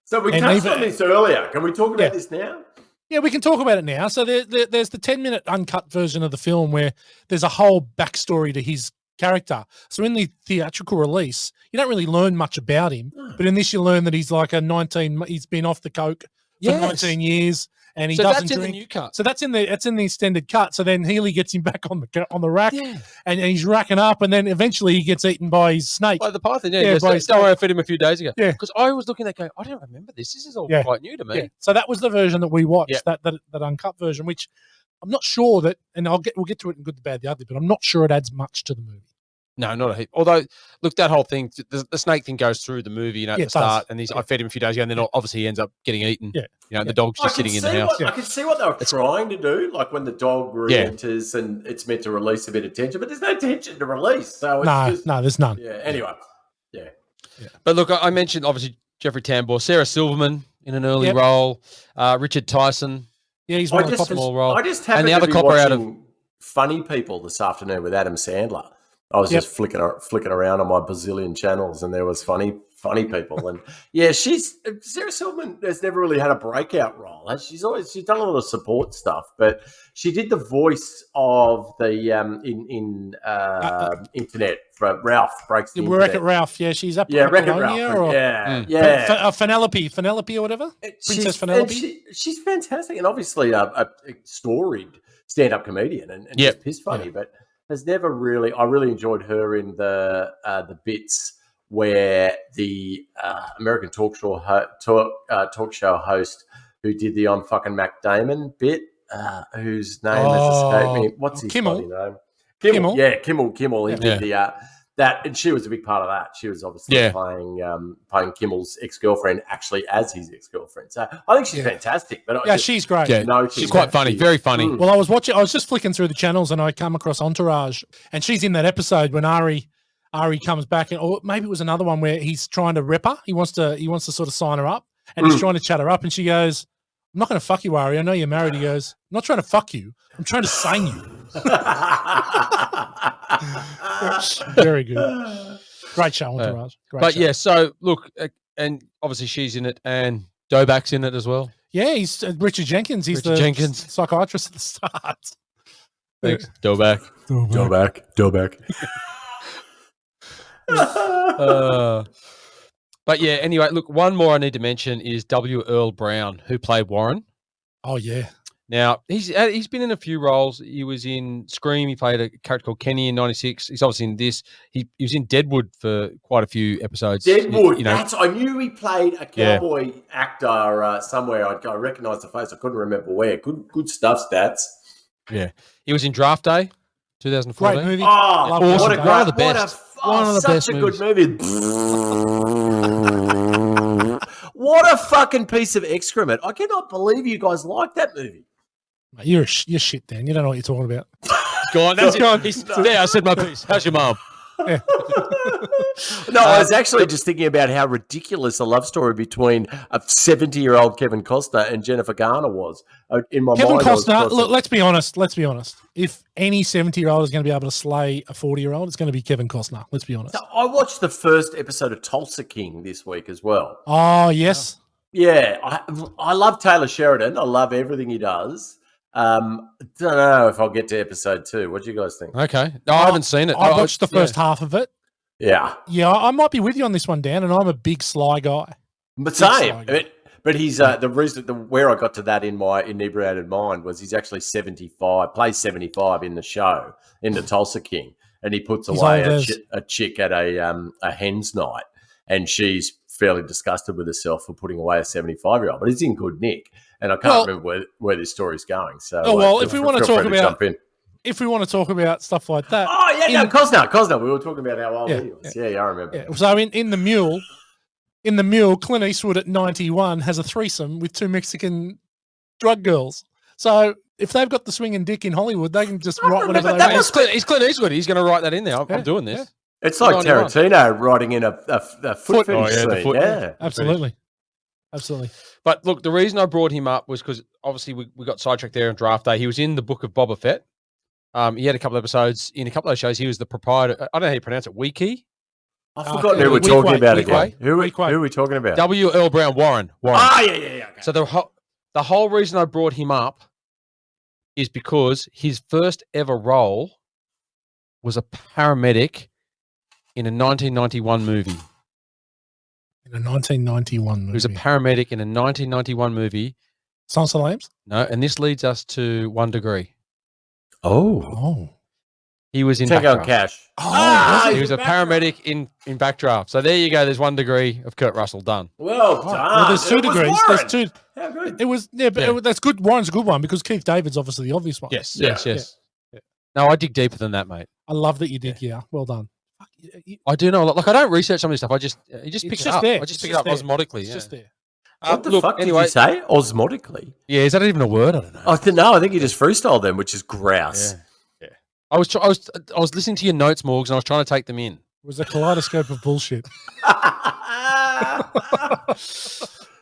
So we And touched even- on this earlier. Can we talk about Yeah. this now? Yeah, we can talk about it now. So there's the 10-minute uncut version of the film where there's a whole backstory to his character. So in the theatrical release, you don't really learn much about him. But in this, you learn that he's like he's been off the coke for Yes. 19 years. And he So doesn't that's in the drink. new cut. So that's in the extended cut. So then Healy gets him back on the rack, Yeah. and he's racking up, and then eventually he gets eaten by his snake. By the python, yeah. Yeah, Yes, by that's his how I fed him a few days ago. Yeah. Because I was looking at that going, I don't remember this. This is all Yeah. quite new to me. Yeah. So that was the version that we watched, Yeah. that uncut version, which I'm not sure that, and we'll get to it in Good, the Bad, the Ugly, but I'm not sure it adds much to the movie. No, not a heap. Although, look, that whole thing, the snake thing goes through the movie, at Yeah, the it does. start, and I fed him a few days ago, and then obviously he ends up getting eaten. Yeah. The dog's just sitting in the house. I can see what they were trying to do, like when the dog re-enters and it's meant to release a bit of tension, but there's no tension to release. So it's No, there's none. Yeah. Anyway. Yeah. But look, I mentioned obviously Jeffrey Tambor, Sarah Silverman in an early Yep. role. Richard Tyson. Yeah, he's one of the just, coppers. small role. I just happened And the to other be copper out of watching Funny People this afternoon with Adam Sandler. I was Yep. just flicking around on my bazillion channels, and there was funny people. And yeah, Sarah Silverman has never really had a breakout role. She's done a lot of support stuff, but she did the voice of the internet for Ralph Breaks the Wreck-It Internet. Ralph. Yeah, she's up. Yeah, Wreck-It Apollonia Ralph. or Yeah. Penelope or whatever. Princess Penelope. She's fantastic, and obviously a storied stand-up comedian, and just piss funny, but has never really. I really enjoyed her in the bits where the American talk show host who did the "I'm fucking Mac Damon" bit, whose name has escaped me. What's his Kimmel. bloody name? Kimmel. Yeah, Kimmel. He did the that, and she was a big part of that. She was obviously playing Kimmel's ex-girlfriend, actually as his ex-girlfriend. So I think she's fantastic. But She's great. Yeah, she's quite funny, very funny. Well, I was just flicking through the channels and I come across Entourage, and she's in that episode when Ari comes back, or maybe it was another one where he's trying to rep her. He wants to sort of sign her up, and he's trying to chat her up, and she goes, "I'm not going to fuck you, Ari. I know you're married." He goes, "I'm not trying to fuck you. I'm trying to sign you." Very good. Great show, Entourage. Great show. Yeah, so look, and obviously she's in it, and Dobak's in it as well. Yeah, he's Richard Jenkins. He's Richard Jenkins. psychiatrist at the start. Thanks, Dobak. But yeah, anyway, look, one more I need to mention is W. Earl Brown, who played Warren. Oh yeah. Now he's been in a few roles. He was in Scream. He played a character called Kenny in '96. He's obviously in this. He was in Deadwood for quite a few episodes. Deadwood. You know, I knew he played a cowboy actor somewhere. I recognised the face. I couldn't remember where. Good stuff, Stats. Yeah, he was in Draft Day, 2014. Great movie. Oh, Awesome. what a One of the best. One of the such best a good movie. What a fucking piece of excrement! I cannot believe you guys like that movie. Mate, you're shit, Dan. You don't know what you're talking about. Gone. That's it. There, I said my piece. How's your mum? No, I was actually just thinking about how ridiculous a love story between a 70-year-old Kevin Costner and Jennifer Garner was. In my Kevin mind, Costner. Look, let's be honest. If any 70-year-old is going to be able to slay a 40-year-old, it's going to be Kevin Costner. Let's be honest. I watched the first episode of Tulsa King this week as well. Oh yes. Yeah, I love Taylor Sheridan. I love everything he does. Don't know if I'll get to episode 2. What do you guys think? Okay. No, I haven't seen it. I watched the first half of it. Yeah. Yeah, I might be with you on this one, Dan, and I'm a big Sly guy. But same. But he's the reason where I got to that in my inebriated mind was he's actually 75, plays 75 in the show, in the Tulsa King, and he puts away a chick at a hen's night, and she's fairly disgusted with herself for putting away a 75-year-old, but he's in good nick. And I can't remember where this story's going. So, if we want to talk about stuff like that, Costner. We were talking about how old he was. Yeah, I remember. Yeah. So in the Mule, Clint Eastwood at 91 has a threesome with 2 Mexican drug girls. So if they've got the swinging dick in Hollywood, they can just write whatever they want. He's Clint Eastwood. He's going to write that in there. I'm doing this. It's like Tarantino writing in a foot fetish scene. Yeah, absolutely. Absolutely. But look, the reason I brought him up was because obviously we got sidetracked there on Draft Day. He was in the Book of Boba Fett. He had a couple of episodes. In a couple of those shows, he was the proprietor. I don't know how you pronounce it. Wiki? I've forgotten who we're talking about again. Who are we talking about? W. Earl Brown, Warren. Ah, yeah. Okay. So the whole reason I brought him up is because his first ever role was a paramedic in a 1991 movie. In a 1991 movie. He was a paramedic in a 1991 movie. Silence of the Lambs? No, and this leads us to 1 Degree. Oh. He was in Tango Backdraft. Cash. He was a paramedic in Backdraft. So there you go. There's 1 degree of Kurt Russell done. Well done. Well, there's 2 degrees. There's 2. How good. It was, that's good. Warren's a good one because Keith David's obviously the obvious one. Yes. No, I dig deeper than that, mate. I love that you did. Yeah. Well done. I do know a lot. Like, I don't research some of this stuff. I just pick it up. There. I just pick it up osmotically. It's just there. What the fuck did you say? Osmotically? Yeah, is that even a word? I don't know. No, I think you just freestyled them, which is grouse. Yeah. I was listening to your notes, Morgs, and I was trying to take them in. It was a kaleidoscope of bullshit.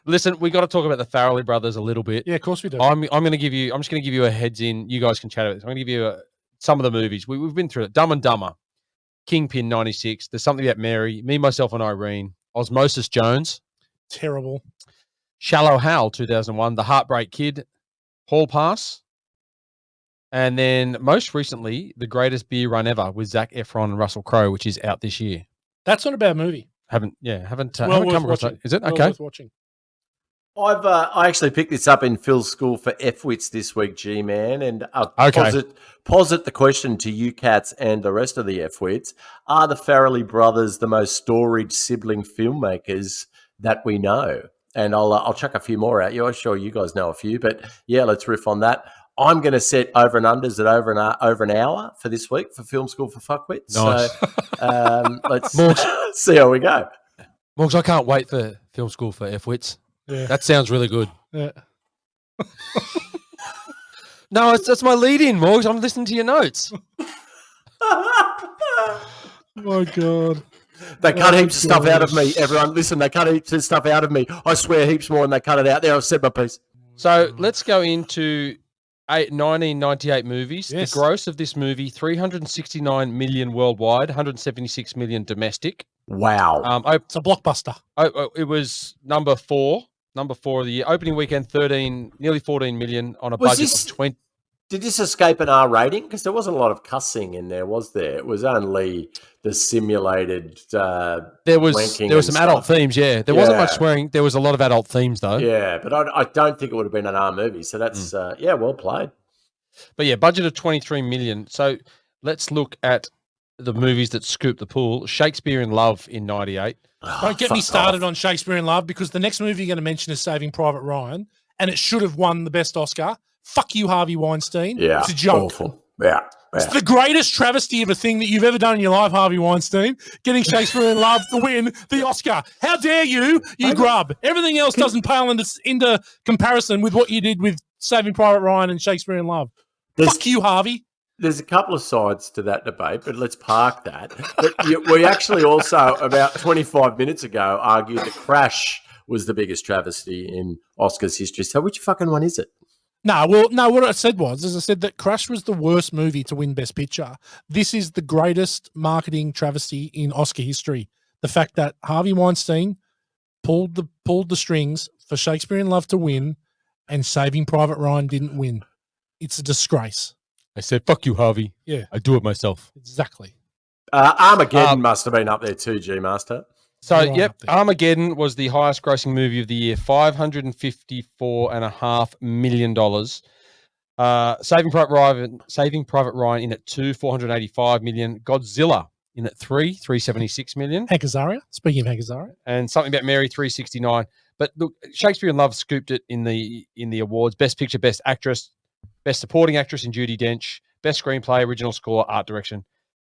Listen, we got to talk about the Farrelly brothers a little bit. Yeah, of course we do. I'm just going to give you a heads in. You guys can chat about this. I'm going to give you some of the movies we've been through. It. Dumb and Dumber, Kingpin '96. There's Something About Mary, Me, Myself, and Irene, Osmosis Jones, Terrible. Shallow Hal 2001, The Heartbreak Kid, Hall Pass, and then most recently, The Greatest Beer Run Ever with Zac Efron and Russell Crowe, which is out this year. That's not a bad movie. Haven't Well come worth across watching. that. Is it Well okay? worth watching. I actually picked this up in Phil's school for F-Wits this week, G-Man, and Okay. posit the question to you cats and the rest of the F-Wits. Are the Farrelly brothers the most storied sibling filmmakers that we know? And I'll chuck a few more at you. I'm sure you guys know a few, but yeah, let's riff on that. I'm going to set over and unders at over an hour for this week for Film School for Fuckwits. Nice. So let's see how we go. Morgs, I can't wait for Film School for F-Wits. Yeah. That sounds really good. Yeah. No, that's my lead-in, Morgs. I'm listening to your notes. My God. They cut heaps of stuff out of me, everyone. Listen, they cut heaps of stuff out of me. I swear heaps more than they cut it out. There, I've said my piece. So let's go into 1998 movies. Yes. The gross of this movie, 369 million worldwide, 176 million domestic. Wow. It's a blockbuster. It was number four of the year. Opening weekend, nearly 14 million on a Was budget this- of 20. Did this escape an R rating? Because there wasn't a lot of cussing in there, was there? It was only the simulated There was wanking some and adult stuff. themes, yeah. There wasn't much Yeah. swearing. There was a lot of adult themes, though. Yeah, but I don't think it would have been an R movie. So that's, well played. But yeah, budget of 23 million. So let's look at the movies that scooped the pool. Shakespeare in Love in 98. Don't get me started on Shakespeare in Love, because the next movie you're going to mention is Saving Private Ryan, and it should have won the best Oscar. Fuck you, Harvey Weinstein. Yeah, It's a joke. awful. Yeah. It's the greatest travesty of a thing that you've ever done in your life, Harvey Weinstein, getting Shakespeare in Love to win the Oscar. How dare you, you grub. Everything else doesn't pale into comparison with what you did with Saving Private Ryan and Shakespeare in Love. Fuck you, Harvey. There's a couple of sides to that debate, but let's park that. But we actually also, about 25 minutes ago, argued that Crash was the biggest travesty in Oscars history. So which fucking one is it? No, what I said was, as I said, that Crash was the worst movie to win Best Picture. This is the greatest marketing travesty in Oscar history. The fact that Harvey Weinstein pulled the strings for Shakespeare in Love to win, and Saving Private Ryan didn't win. It's a disgrace. I said, fuck you, Harvey. Yeah. I do it myself. Exactly. Armageddon must have been up there too, G-Master. So, Right yep, up there. Armageddon was the highest grossing movie of the year, $554.5 million. Saving Private Ryan in at 2, $485 million. Godzilla in at 3, $376 million. Hank Azaria. Speaking of Hank Azaria. And Something About Mary, $369. But look, Shakespeare in Love scooped it in the awards. Best Picture, Best Actress, Best Supporting Actress in Judi Dench, Best Screenplay, Original Score, Art Direction.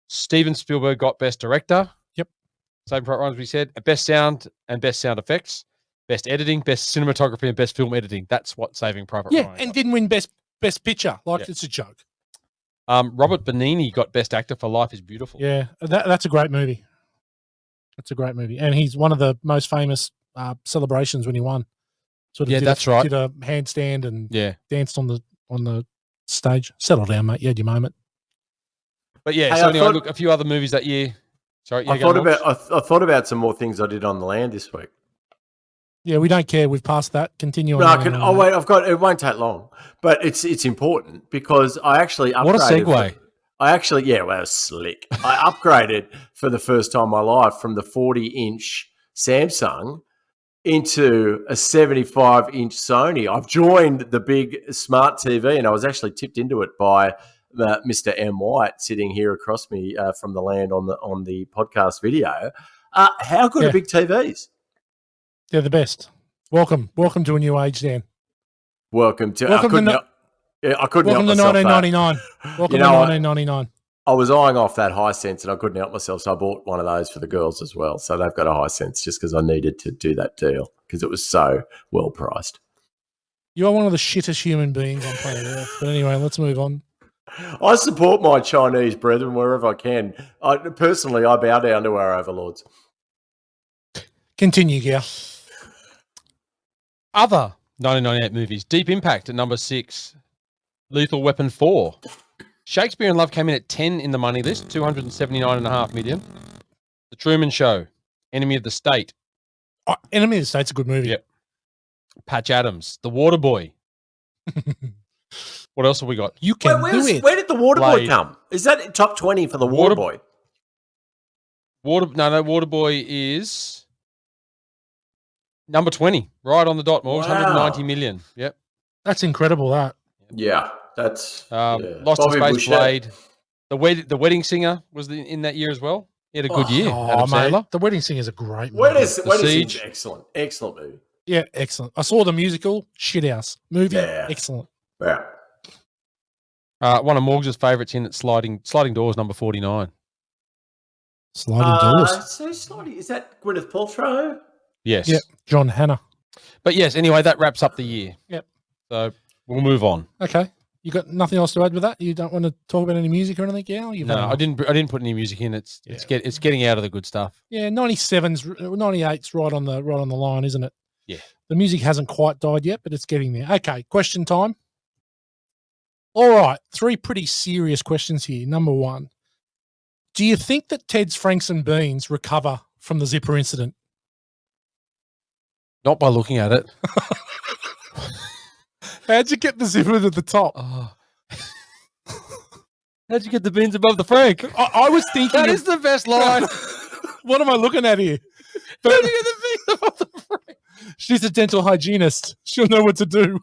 Steven Spielberg got Best Director. Yep. Saving Private Ryan, as we said. Best Sound and Best Sound Effects. Best Editing, Best Cinematography, and Best Film Editing. That's what Saving Private Yeah, Ryan and got. didn't win Best Picture. Yeah. It's a joke. Robert Benigni got Best Actor for Life is Beautiful. Yeah, that's a great movie. That's a great movie. And he's one of the most famous celebrations when he won. Sort of Yeah, did that's right. Did a handstand and Yeah. danced on the stage. Settle down, mate. You had your moment. But yeah, Hey, so I anyway, thought- look, a few other movies that year. Sorry, I thought about some more things I did on the land this week. Yeah, we don't care. We've passed that. Continue on. No, wait. It won't take long, but it's important because I actually upgraded. What a segue. Well, slick. I upgraded for the first time in my life from the 40-inch Samsung into a 75-inch Sony. I've joined the big smart TV, and I was actually tipped into it by Mr. M. White sitting here across me from the land on the podcast video. How good are big TVs? They're the best. Welcome to a new age, Dan. Welcome to. Welcome I couldn't to help myself, 1999. Welcome You to know what? 1999. I was eyeing off that Hisense and I couldn't help myself, so I bought one of those for the girls as well. So they've got a Hisense just because I needed to do that deal because it was so well priced. You are one of the shittest human beings on planet Earth. But anyway, let's move on. I support my Chinese brethren wherever I can. Personally, I bow down to our overlords. Continue, Gear. Other 1998 movies. Deep Impact at number 6. Lethal Weapon 4. Shakespeare in Love came in at 10 in the money list, 279.5 million. The Truman Show. Enemy of the State. Oh, Enemy of the State's a good movie. Yep. Patch Adams. The Waterboy. What else have we got? You can do it. Where did the Waterboy Blade. come? Is that top 20 for the Waterboy? Waterboy is number 20, right on the dot. More, 190 million. Yep. That's incredible, that. Yeah, that's Lost Bobby in Space Boucher. Blade. The Wedding Singer was in that year as well. He had a good year. Oh, Adam mate, Sandler. The Wedding Singer is a great movie. Wedding Siege. Siege, excellent. Excellent movie. Yeah, excellent. I saw the musical, shithouse. Movie, Yeah. excellent. Yeah. One of Morgs' favourites in at Sliding Doors, number 49. Sliding Doors. So Sliding, is that Gwyneth Paltrow? Yes. Yep, John Hannah. But yes, anyway, that wraps up the year. Yep. So we'll move on. Okay. You got nothing else to add with that? You don't want to talk about any music or anything, yeah? No, I didn't put any music in. It's getting out of the good stuff. Yeah, 98's right on the line, isn't it? Yeah. The music hasn't quite died yet, but it's getting there. Okay, question time. All right, 3 pretty serious questions here. Number 1, do you think that Ted's Franks and Beans recover from the zipper incident? Not by looking at it. How'd you get the zipper to the top? How'd you get the beans above the Frank? I was thinking That is the best line. What am I looking at here? How'd you get the beans above the Frank? She's a dental hygienist. She'll know what to do.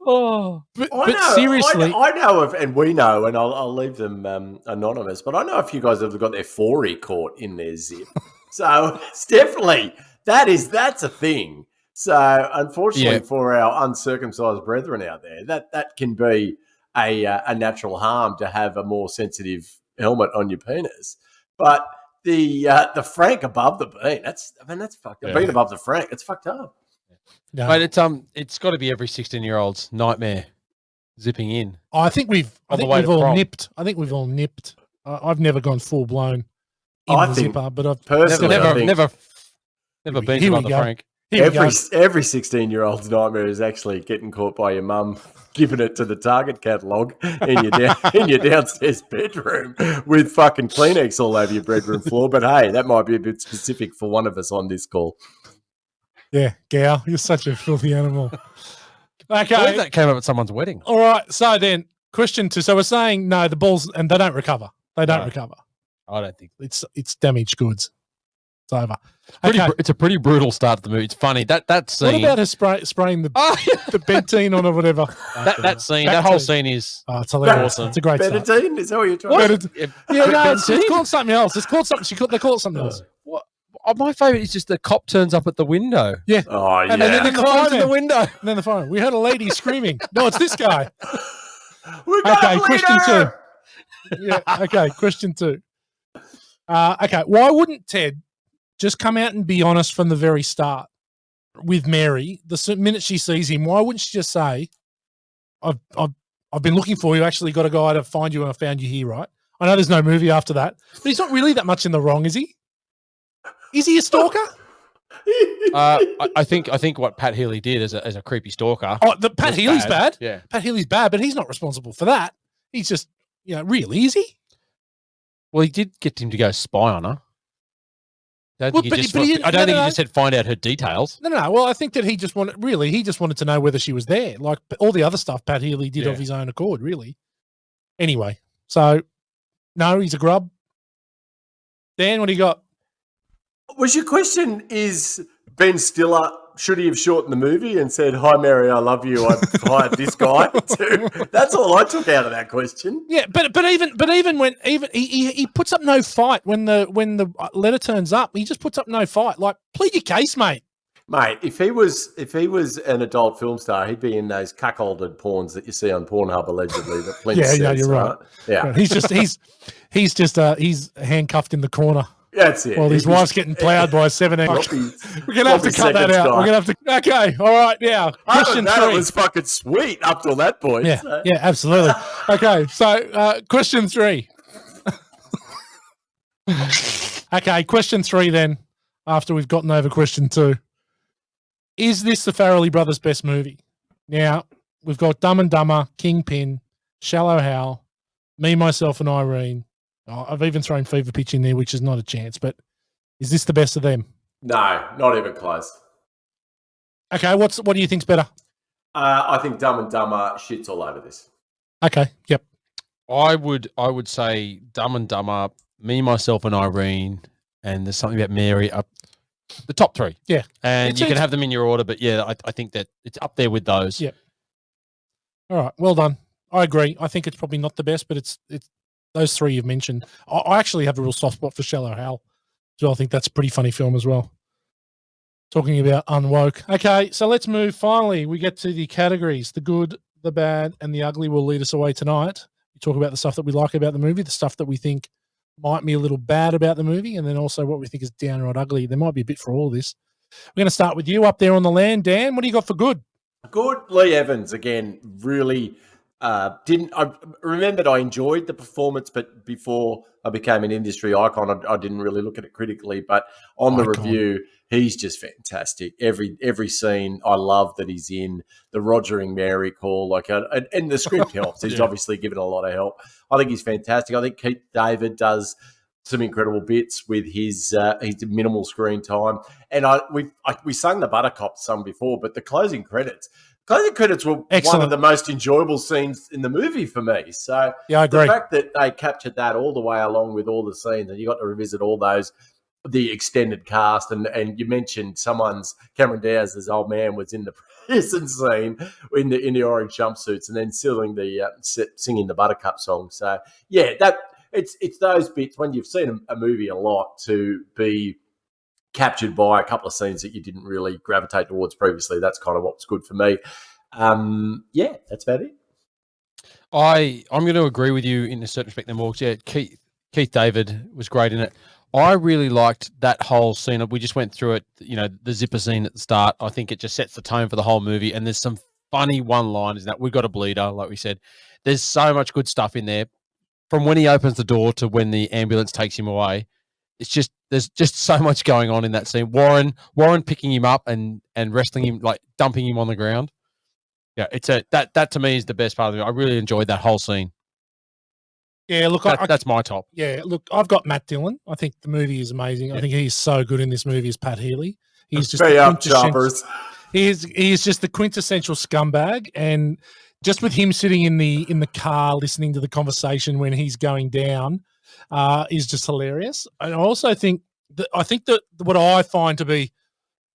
Oh, but seriously, I know of, and we know, and I'll leave them anonymous, but I know a few guys that have got their 4 caught in their zip. So it's definitely that's a thing. So unfortunately for our uncircumcised brethren out there, that can be a natural harm to have a more sensitive helmet on your penis. But the Frank above the bean, that's fucked up. Bean above the Frank, it's fucked up. No. But it's got to be every 16-year-old's nightmare zipping in. I think we've On the all way to prom. nipped. I think we've all nipped. I've never gone full blown in I the think zipper, but I've personally, I think never been Here we above the go. Frank. Here we go. every 16-year-old's nightmare is actually getting caught by your mum giving it to the Target catalogue in your downstairs bedroom with fucking Kleenex all over your bedroom floor. But hey, that might be a bit specific for one of us on this call. Yeah, Gow, you're such a filthy animal. I believe Okay, that came up at someome's wedding. all right. So then, question 2. So we're saying no, the balls, and they don't recover. They don't No. recover. I don't think It's damaged goods. It's over. Pretty Okay. it's a pretty brutal start to the movie. It's funny that scene. What about her spraying the the Bentine on or whatever? that scene? Back That whole to- scene is Oh, it's hilarious. Awesome. It's a great start. Betadine? Is that what you're talking about? Yeah, no, it's Bentine? called something else. It's called something. They call it something else. What? Oh, my favorite is just the cop turns up at the window. Yeah. Oh, yeah. And then He the climbs in the fireman. window. And then the phone. We heard a lady screaming. No, it's this guy. We got Okay, a question bleeder! 2. Yeah. Okay, question 2. Okay, why wouldn't Ted just come out and be honest from the very start with Mary? The minute she sees him, why wouldn't she just say, "I've been looking for you. Actually, got a guy to find you, and I found you here." Right? I know there's no movie after that, but he's not really that much in the wrong, is he? Is he a stalker? I think what Pat Healy did as a creepy stalker. Oh, the Pat was Healy's bad. Yeah. Pat Healy's bad, but he's not responsible for that. He's just, really, is he? Well, he did get him to go spy on her. I don't think Well, he just, but he I didn't- don't think no. he just said find out her details. No. Well, I think that he just wanted to know whether she was there. Like all the other stuff Pat Healy did Yeah. of his own accord, really. Anyway, so no, he's a grub. Dan, what do you got? Was your question, is Ben Stiller, should he have shortened the movie and said, "Hi, Mary, I love you. I've hired this guy"? That's all I took out of that question. Yeah, but even when he puts up no fight when the letter turns up, he just puts up no fight. Like, plead your case, mate. Mate, if he was an adult film star, he'd be in those cuckolded porns that you see on Pornhub allegedly. That plenty Yeah, says, you're right. Yeah, He's handcuffed in the corner. that's it. While his He'd be- wif's getting ploughed by a 17. Floppy- We're gonna have to floppy cut that seconds out. guy. We're gonna have to. Okay, all right. Now, Other question than that, 3. it was fucking sweet up till that point. Yeah, so. yeah, absolutely. Okay, so question 3. Okay, question 3 then, after we've gotten over question 2. Is this the Farrelly Brothers' best movie? Now, we've got Dumb and Dumber, Kingpin, Shallow Hal, Me, Myself, and Irene. Oh, I've even thrown Fever Pitch in there, which is not a chance, but is this the best of them? No, not even close. Okay, what do you think's better? I think Dumb and Dumber shits all over this. Okay, yep. I would say Dumb and Dumber, Me, Myself, and Irene, and there's something about Mary up the top three. Yeah, and you can have them in your order, but yeah, I think that it's up there with those. Yep. All right, well done. I agree. I think it's probably not the best, but it's those three you've mentioned. I actually have a real soft spot for Shallow Hal. So I think that's a pretty funny film as well. Talking about unwoke. Okay, so let's move. Finally, we get to the categories. The good, the bad, and the ugly will lead us away tonight. We talk about the stuff that we like about the movie, the stuff that we think might be a little bad about the movie, and then also what we think is downright ugly. There might be a bit for all of this. We're going to start with you up there on the land. Dan, what do you got for good? Good. Lee Evans, again, really I remembered I enjoyed the performance, but before I became an industry icon, I didn't really look at it critically. But on the review, he's just fantastic. Every scene I love that he's in. The Rogering Mary call, and the script helps. He's obviously given a lot of help. I think he's fantastic. I think Keith David does some incredible bits with his minimal screen time. And we sung the Buttercup song before, but the closing credits were one of the most enjoyable scenes in the movie for me. So yeah, I agree. The fact that they captured that all the way along with all the scenes, and you got to revisit all those, the extended cast, and you mentioned Cameron Diaz's old man was in the prison scene in the orange jumpsuits, and then singing the Buttercup song. So yeah, it's those bits when you've seen a movie a lot to be captured by a couple of scenes that you didn't really gravitate towards previously. That's kind of what's good for me. Yeah, that's about it. I'm going to agree with you in a certain respect. Then, Morgs. Yeah, Keith David was great in it. I really liked that whole scene. We just went through it. The zipper scene at the start. I think it just sets the tone for the whole movie. And there's some funny one-liners that we've got a bleeder, like we said. There's so much good stuff in there. From when he opens the door to when the ambulance takes him away. It's just there's just so much going on in that scene. Warren picking him up and wrestling him, like dumping him on the ground. Yeah, that to me is the best part of it. I really enjoyed that whole scene. Yeah, look, that's my top. Yeah, look, I've got Matt Dillon. I think the movie is amazing. Yeah. I think he's so good in this movie as Pat Healy. He's just he is just the quintessential scumbag, and just with him sitting in the car listening to the conversation when he's going down. Is just hilarious. And I also think that what I find to be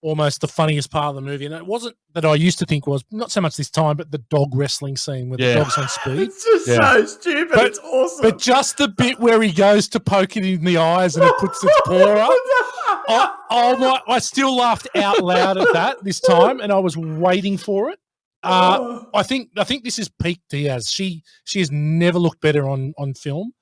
almost the funniest part of the movie, and it wasn't that I used to think was, not so much this time, but the dog wrestling scene where the dog's on speed. It's just so stupid. It's awesome. But just the bit where he goes to poke it in the eyes and it puts its paw up. I still laughed out loud at that this time, and I was waiting for it. I think this is peak Diaz. She has never looked better on film.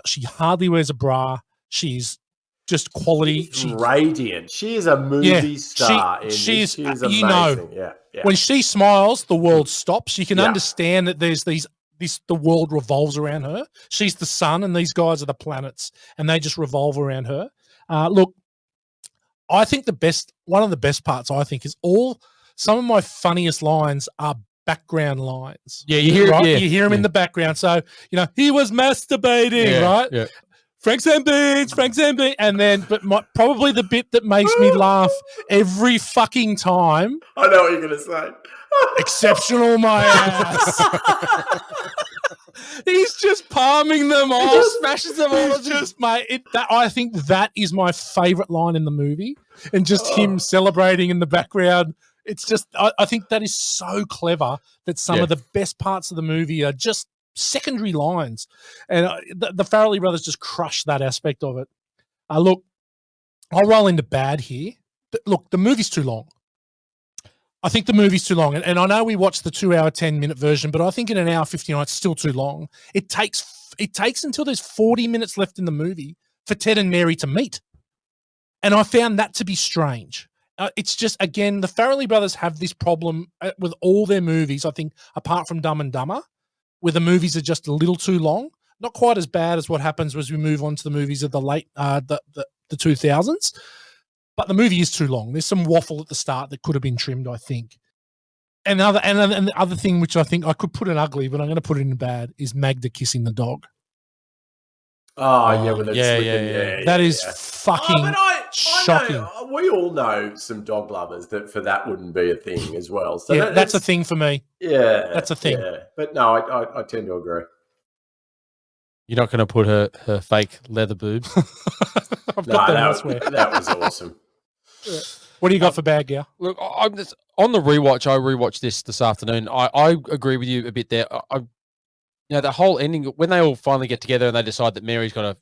She hardly wears a bra. She's just quality. She's radiant. She is a movie star. She's amazing. Yeah. When she smiles, the world stops. You can understand that there's the world revolves around her. She's the sun, and these guys are the planets, and they just revolve around her. Look, I think one of the best parts, I think, is some of my funniest lines are background lines. Yeah, you hear right? Yeah, you hear him in the background. So, he was masturbating, right? Yeah. Frank Zambine. And then, probably the bit that makes me laugh every fucking time. I know what you're going to say. Exceptional, my ass. He's just palming them off. He just smashes them all. I think that is my favorite line in the movie. And just him celebrating in the background. It's just, I think that is so clever that some of the best parts of the movie are just secondary lines. And the Farrelly brothers just crush that aspect of it. Look, I'll roll into bad here. Look, the movie's too long. I think the movie's too long. And I know we watched the 2 hour, 10-minute version, but I think in an hour 59, it's still too long. It takes until there's 40 minutes left in the movie for Ted and Mary to meet. And I found that to be strange. It's just, again, the Farrelly brothers have this problem with all their movies, I think, apart from Dumb and Dumber, where the movies are just a little too long. Not quite as bad as what happens as we move on to the movies of the late, the 2000s. But the movie is too long. There's some waffle at the start that could have been trimmed, I think. And the other thing, which I think I could put in ugly, but I'm going to put it in bad, is Magda kissing the dog. Oh, yeah, with the yeah. That is fucking shocking. I know, we all know some dog lovers that for that wouldn't be a thing as well. So yeah, that's a thing for me. Yeah, that's a thing. Yeah. But no, I tend to agree. You're not going to put her fake leather boobs? I've got them elsewhere. That was awesome. What do you got for bad, Gow? Look, I'm just, on the rewatch. I rewatched this afternoon. I agree with you a bit there. The whole ending when they all finally get together and they decide that Mary's got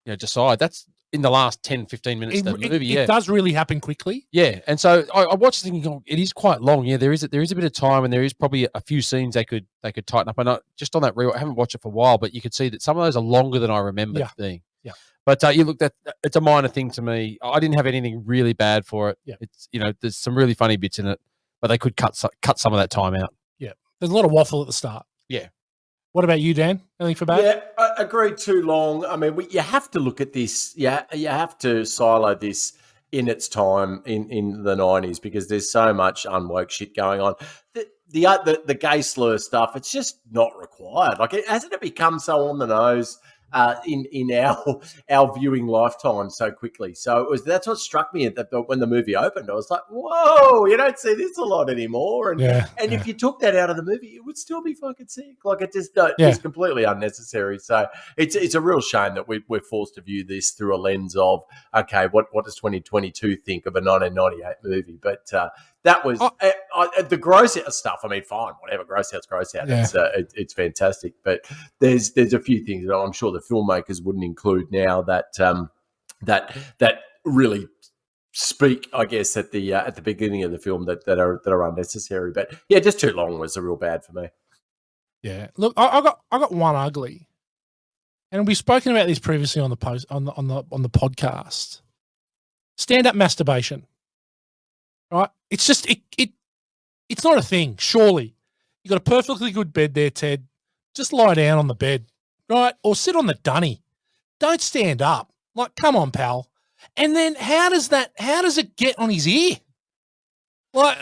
to, decide. That's in the last 10, 15 minutes of the movie. It does really happen quickly. Yeah, and so I watched it thinking, it is quite long. Yeah, there is a bit of time, and there is probably a few scenes they could tighten up. And just on that rewatch, I haven't watched it for a while, but you could see that some of those are longer than I remember being. Yeah. But you look, it's a minor thing to me. I didn't have anything really bad for it. Yeah. It's there's some really funny bits in it, but they could cut some of that time out. Yeah, there's a lot of waffle at the start. Yeah. What about you, Dan? Anything for bad? Yeah, I agree. Too long. I mean, you have to look at this. Yeah, you have to silo this in its time in the 90s because there's so much unwoke shit going on. The gay slur stuff, it's just not required. Like, hasn't it become so on the nose in our viewing lifetime so quickly? So that's what struck me when the movie opened. I was like, whoa, you don't see this a lot anymore. And if you took that out of the movie, it would still be fucking sick. Like, it's completely unnecessary. So it's a real shame that we're forced to view this through a lens of, okay, what does 2022 think of a 1998 movie? But that was the gross out stuff. I mean, fine, whatever, gross out's gross out. Yeah. It's fantastic. But there's a few things that I'm sure the filmmakers wouldn't include now that really speak, I guess, at the beginning of the film that are unnecessary. But yeah, just too long was a real bad for me. Yeah. Look, I got one ugly, and we've spoken about this previously on the podcast. Stand up masturbation. Right? It's just it's not a thing, surely. You got a perfectly good bed there, Ted. Just lie down on the bed, right? Or sit on the dunny. Don't stand up. Like, come on, pal. And then how does it get on his ear? Like,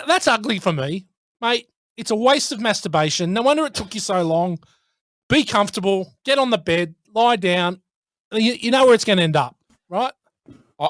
that's ugly for me, mate. It's a waste of masturbation. No wonder it took you so long. Be comfortable, get on the bed, lie down. You know where it's going to end up, right?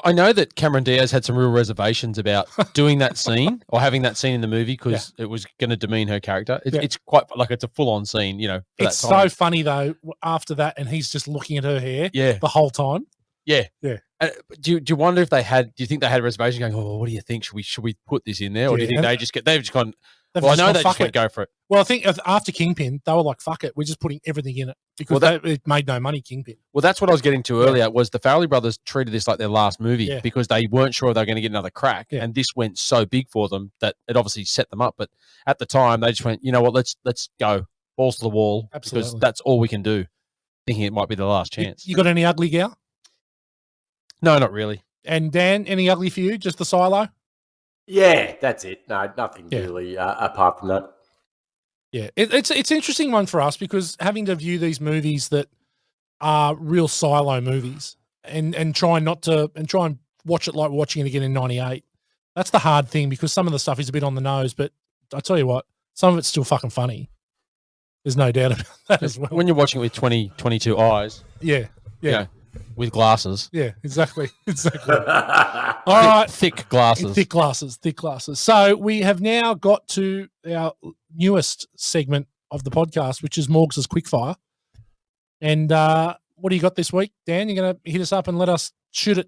I know that Cameron Diaz had some real reservations about doing that scene or having that scene in the movie because it was going to demean her character. It's quite like it's a full-on scene, for it's that time. so funny though. After that, and he's just looking at her hair, the whole time. Yeah. Do you wonder if do you think they had reservations going, oh, what do you think? Should we put this in there, or do you think they've just gone? Well, I know they just went go for it. Well, I think after Kingpin, they were like, "Fuck it, we're just putting everything in it," because it made no money. Kingpin. Well, that's what I was getting to earlier. Was the Farrelly brothers treated this like their last movie because they weren't sure they were going to get another crack, and this went so big for them that it obviously set them up. But at the time, they just went, you know what? Let's go balls to the wall because that's all we can do. Thinking it might be the last chance. You got any ugly gal? No, not really. And Dan, any ugly for you? Just the silo? Yeah, that's it. No, nothing really apart from that. Yeah, it's an interesting one for us because having to view these movies that are real silo movies and try and watch it like watching it again in '98. That's the hard thing because some of the stuff is a bit on the nose, but I tell you what, some of it's still fucking funny. There's no doubt about that as well. When you're watching it with 22 eyes, with glasses, exactly. All right, thick glasses. So we have now got to our newest segment of the podcast, which is Morgs' Quickfire. And what do you got this week, Dan? You're going to hit us up and let us shoot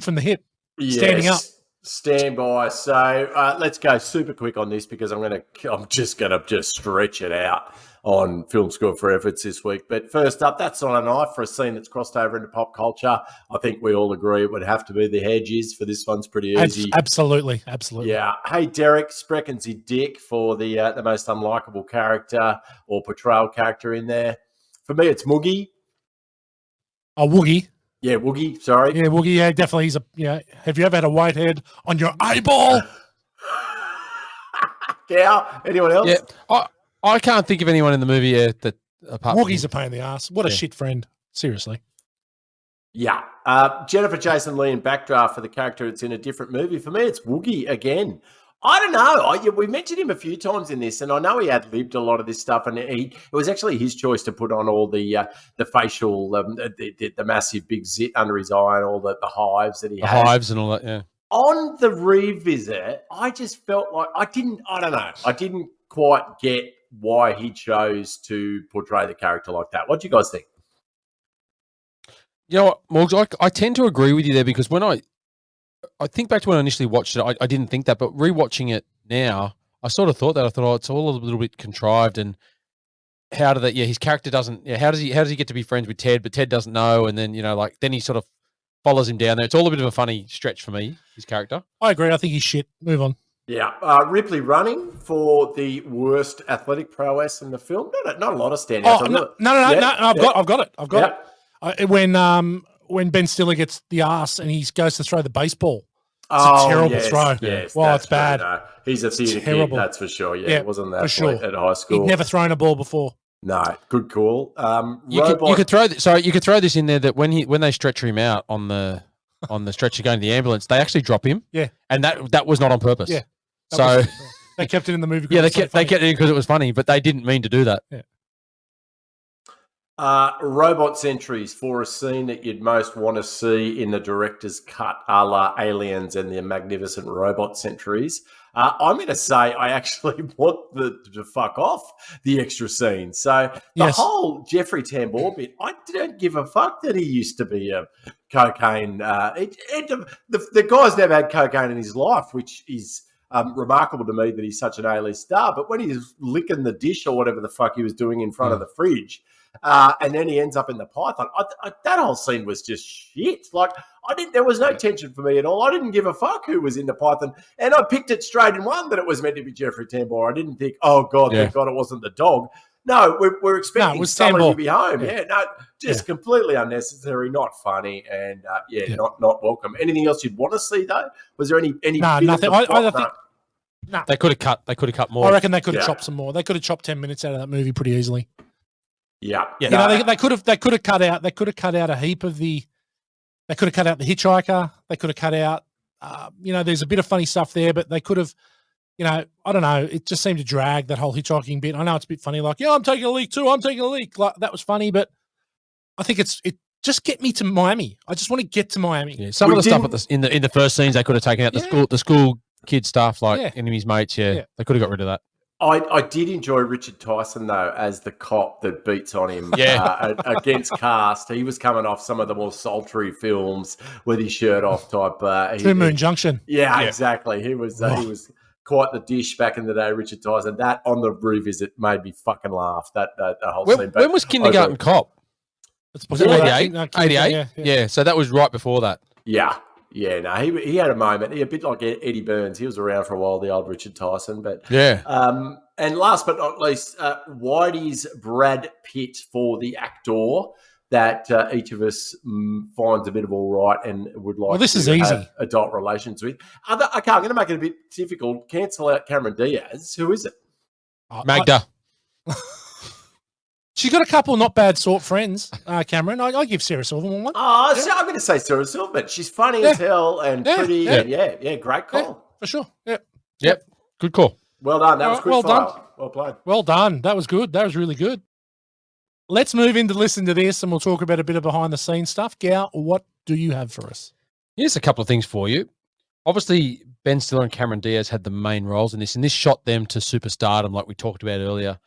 from the hip, standing up. Stand by. So let's go super quick on this because I'm just gonna stretch it out on Film School for Efforts this week. But first up, That's Not a Knife for a scene that's crossed over into pop culture. I think we all agree it would have to be The Hedges for this one's pretty easy. Absolutely. Yeah. Hey, Derek, Spreckens your dick for the most unlikable character or portrayal character in there. For me, it's Moogie. Oh, Woogie. Yeah, Woogie. Sorry. Yeah, Woogie. Yeah, definitely. He's have you ever had a whitehead on your eyeball? Yeah. Anyone else? Yeah. I can't think of anyone in the movie that apart. Woogie's a pain in the ass. What a shit friend. Seriously. Yeah. Jennifer Jason Leigh in Backdraft for the character that's in a different movie. For me, it's Woogie again. I don't know. We mentioned him a few times in this, and I know he had lived a lot of this stuff, and it was actually his choice to put on all the facial, the massive big zit under his eye, and all the hives that he had. Hives and all that, yeah. On the revisit, I just felt like I didn't quite get why he chose to portray the character like that. What do you guys think? You know what, Morgs, I tend to agree with you there, because when I think back to when I initially watched it, I didn't think that, but rewatching it now, I sort of thought that. I thought, it's all a little bit contrived, and how do his character doesn't, how does he get to be friends with Ted, but Ted doesn't know, and then, then he sort of follows him down there. It's all a bit of a funny stretch for me, his character. I agree. I think he's shit. Move on. Yeah. Ripley running for the worst athletic prowess in the film. Not a lot of standouts. Oh, no. I've got it. When Ben Stiller gets the ass and he goes to throw the baseball. It's a terrible throw. Yes, well, it's bad. No. He's a theatre kid, that's for sure. Yeah, it wasn't that for sure. At high school. He'd never thrown a ball before. No, good call. You could throw this in there, that when they stretcher him out on the stretcher going to the ambulance, they actually drop him. Yeah, and that was not on purpose. Yeah, so they kept it in the movie. Yeah, they kept it in because it was funny, but they didn't mean to do that. Yeah. Robot sentries for a scene that you'd most want to see in the director's cut, a la Aliens and the Magnificent Robot Sentries. I'm going to say I actually want to fuck off the extra scene. So the whole Jeffrey Tambor bit, I don't give a fuck that he used to be a cocaine. The guy's never had cocaine in his life, which is remarkable to me that he's such an A-list star. But when he's licking the dish or whatever the fuck he was doing in front of the fridge, and then he ends up in the Python. That whole scene was just shit. Like, there was no tension for me at all. I didn't give a fuck who was in the Python, and I picked it straight in one that it was meant to be Jeffrey Tambor. I didn't think, oh god, thank God it wasn't the dog. No, we're expecting somebody to be home. Completely unnecessary, not funny, and not welcome. Anything else you'd want to see though? Was there any? No, nothing. I think. No. They could have cut more. I reckon they could have chopped some more. They could have chopped 10 minutes out of that movie pretty easily. Yeah. They could have cut out a heap of the. They could have cut out the hitchhiker. They could have cut out. There's a bit of funny stuff there, but they could have. I don't know. It just seemed to drag that whole hitchhiking bit. I know it's a bit funny, like, I'm taking a leak too. I'm taking a leak. Like, that was funny, but I think it just get me to Miami. I just want to get to Miami. Yeah, some of the stuff in the first scenes they could have taken out the school kid stuff, like enemies mates. Yeah, they could have got rid of that. I did enjoy Richard Tyson, though, as the cop that beats on him against Cast. He was coming off some of the more sultry films with his shirt off type. Two Moon Junction. Yeah, exactly. He was quite the dish back in the day, Richard Tyson. That on the revisit made me fucking laugh, that whole scene. When was Kindergarten Cop? Was it 88? 88? Yeah, so that was right before that. Yeah. Yeah, no, he had a moment. A bit like Eddie Burns. He was around for a while, the old Richard Tyson. But and last but not least, Whitey's Brad Pitt for the actor that each of us finds a bit of all right and would like to have adult relations with. Okay, I'm going to make it a bit difficult. Cancel out Cameron Diaz. Who is it? Magda. She's got a couple not bad sort friends, Cameron. I give Sarah Silverman one. So I'm going to say Sarah Silverman. She's funny as hell and pretty. Yeah, great call. Yeah, for sure. Yep. Good call. Well done. That was quick fire. Well played. Well done. That was good. That was really good. Let's move into listen to this and we'll talk about a bit of behind the scenes stuff. Gow, what do you have for us? Here's a couple of things for you. Obviously, Ben Stiller and Cameron Diaz had the main roles in this, and this shot them to superstardom like we talked about earlier.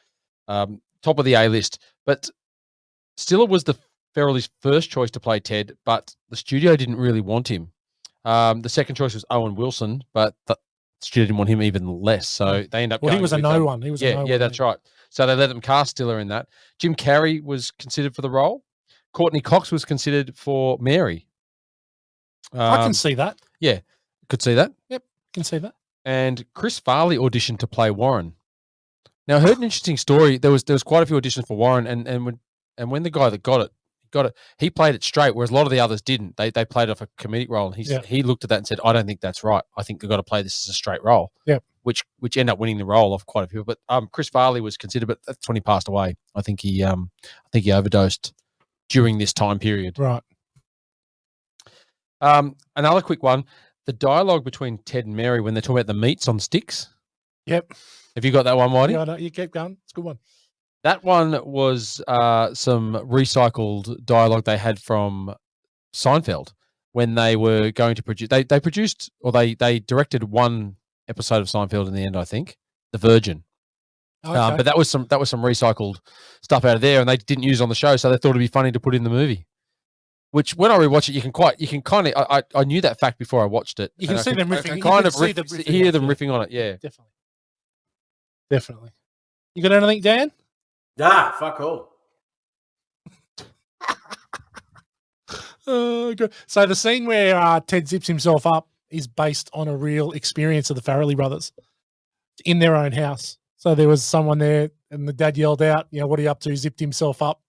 Top of the A-list, but Stiller was the Farrelly's first choice to play Ted, but the studio didn't really want him. The second choice was Owen Wilson, but the studio didn't want him even less, so they ended up going he was a no one. He was a no one. That's right. So they let them cast Stiller in that. Jim Carrey was considered for the role. Courtney Cox was considered for Mary. I can see that. Yeah, could see that. Yep, can see that. And Chris Farley auditioned to play Warren. Now, I heard an interesting story. There was quite a few auditions for Warren, and when the guy that got it, he played it straight, whereas a lot of the others didn't. They played off a comedic role, and he looked at that and said, "I don't think that's right. I think they've got to play this as a straight role." Yeah, which ended up winning the role of quite a few. But Chris Farley was considered, but that's when he passed away. I think he overdosed during this time period. Right. Another quick one. The dialogue between Ted and Mary when they're talking about the meats on sticks. Yep. Have you got that one, Whitey? Yeah, no, you keep going. It's a good one. That one was some recycled dialogue they had from Seinfeld when they were going to produce. They produced or they directed one episode of Seinfeld in the end, I think, The Virgin. Okay. But that was some recycled stuff out of there, and they didn't use it on the show, so they thought it'd be funny to put in the movie. Which, when I rewatch it, you can kind of. I knew that fact before I watched it. You can see them riffing. I kind of hear them riffing on it. Yeah, definitely. You got anything, Dan? Nah, fuck all. Good. So the scene where Ted zips himself up is based on a real experience of the Farrelly brothers in their own house. So there was someone there, and the dad yelled out, "What are you up to?" Zipped himself up.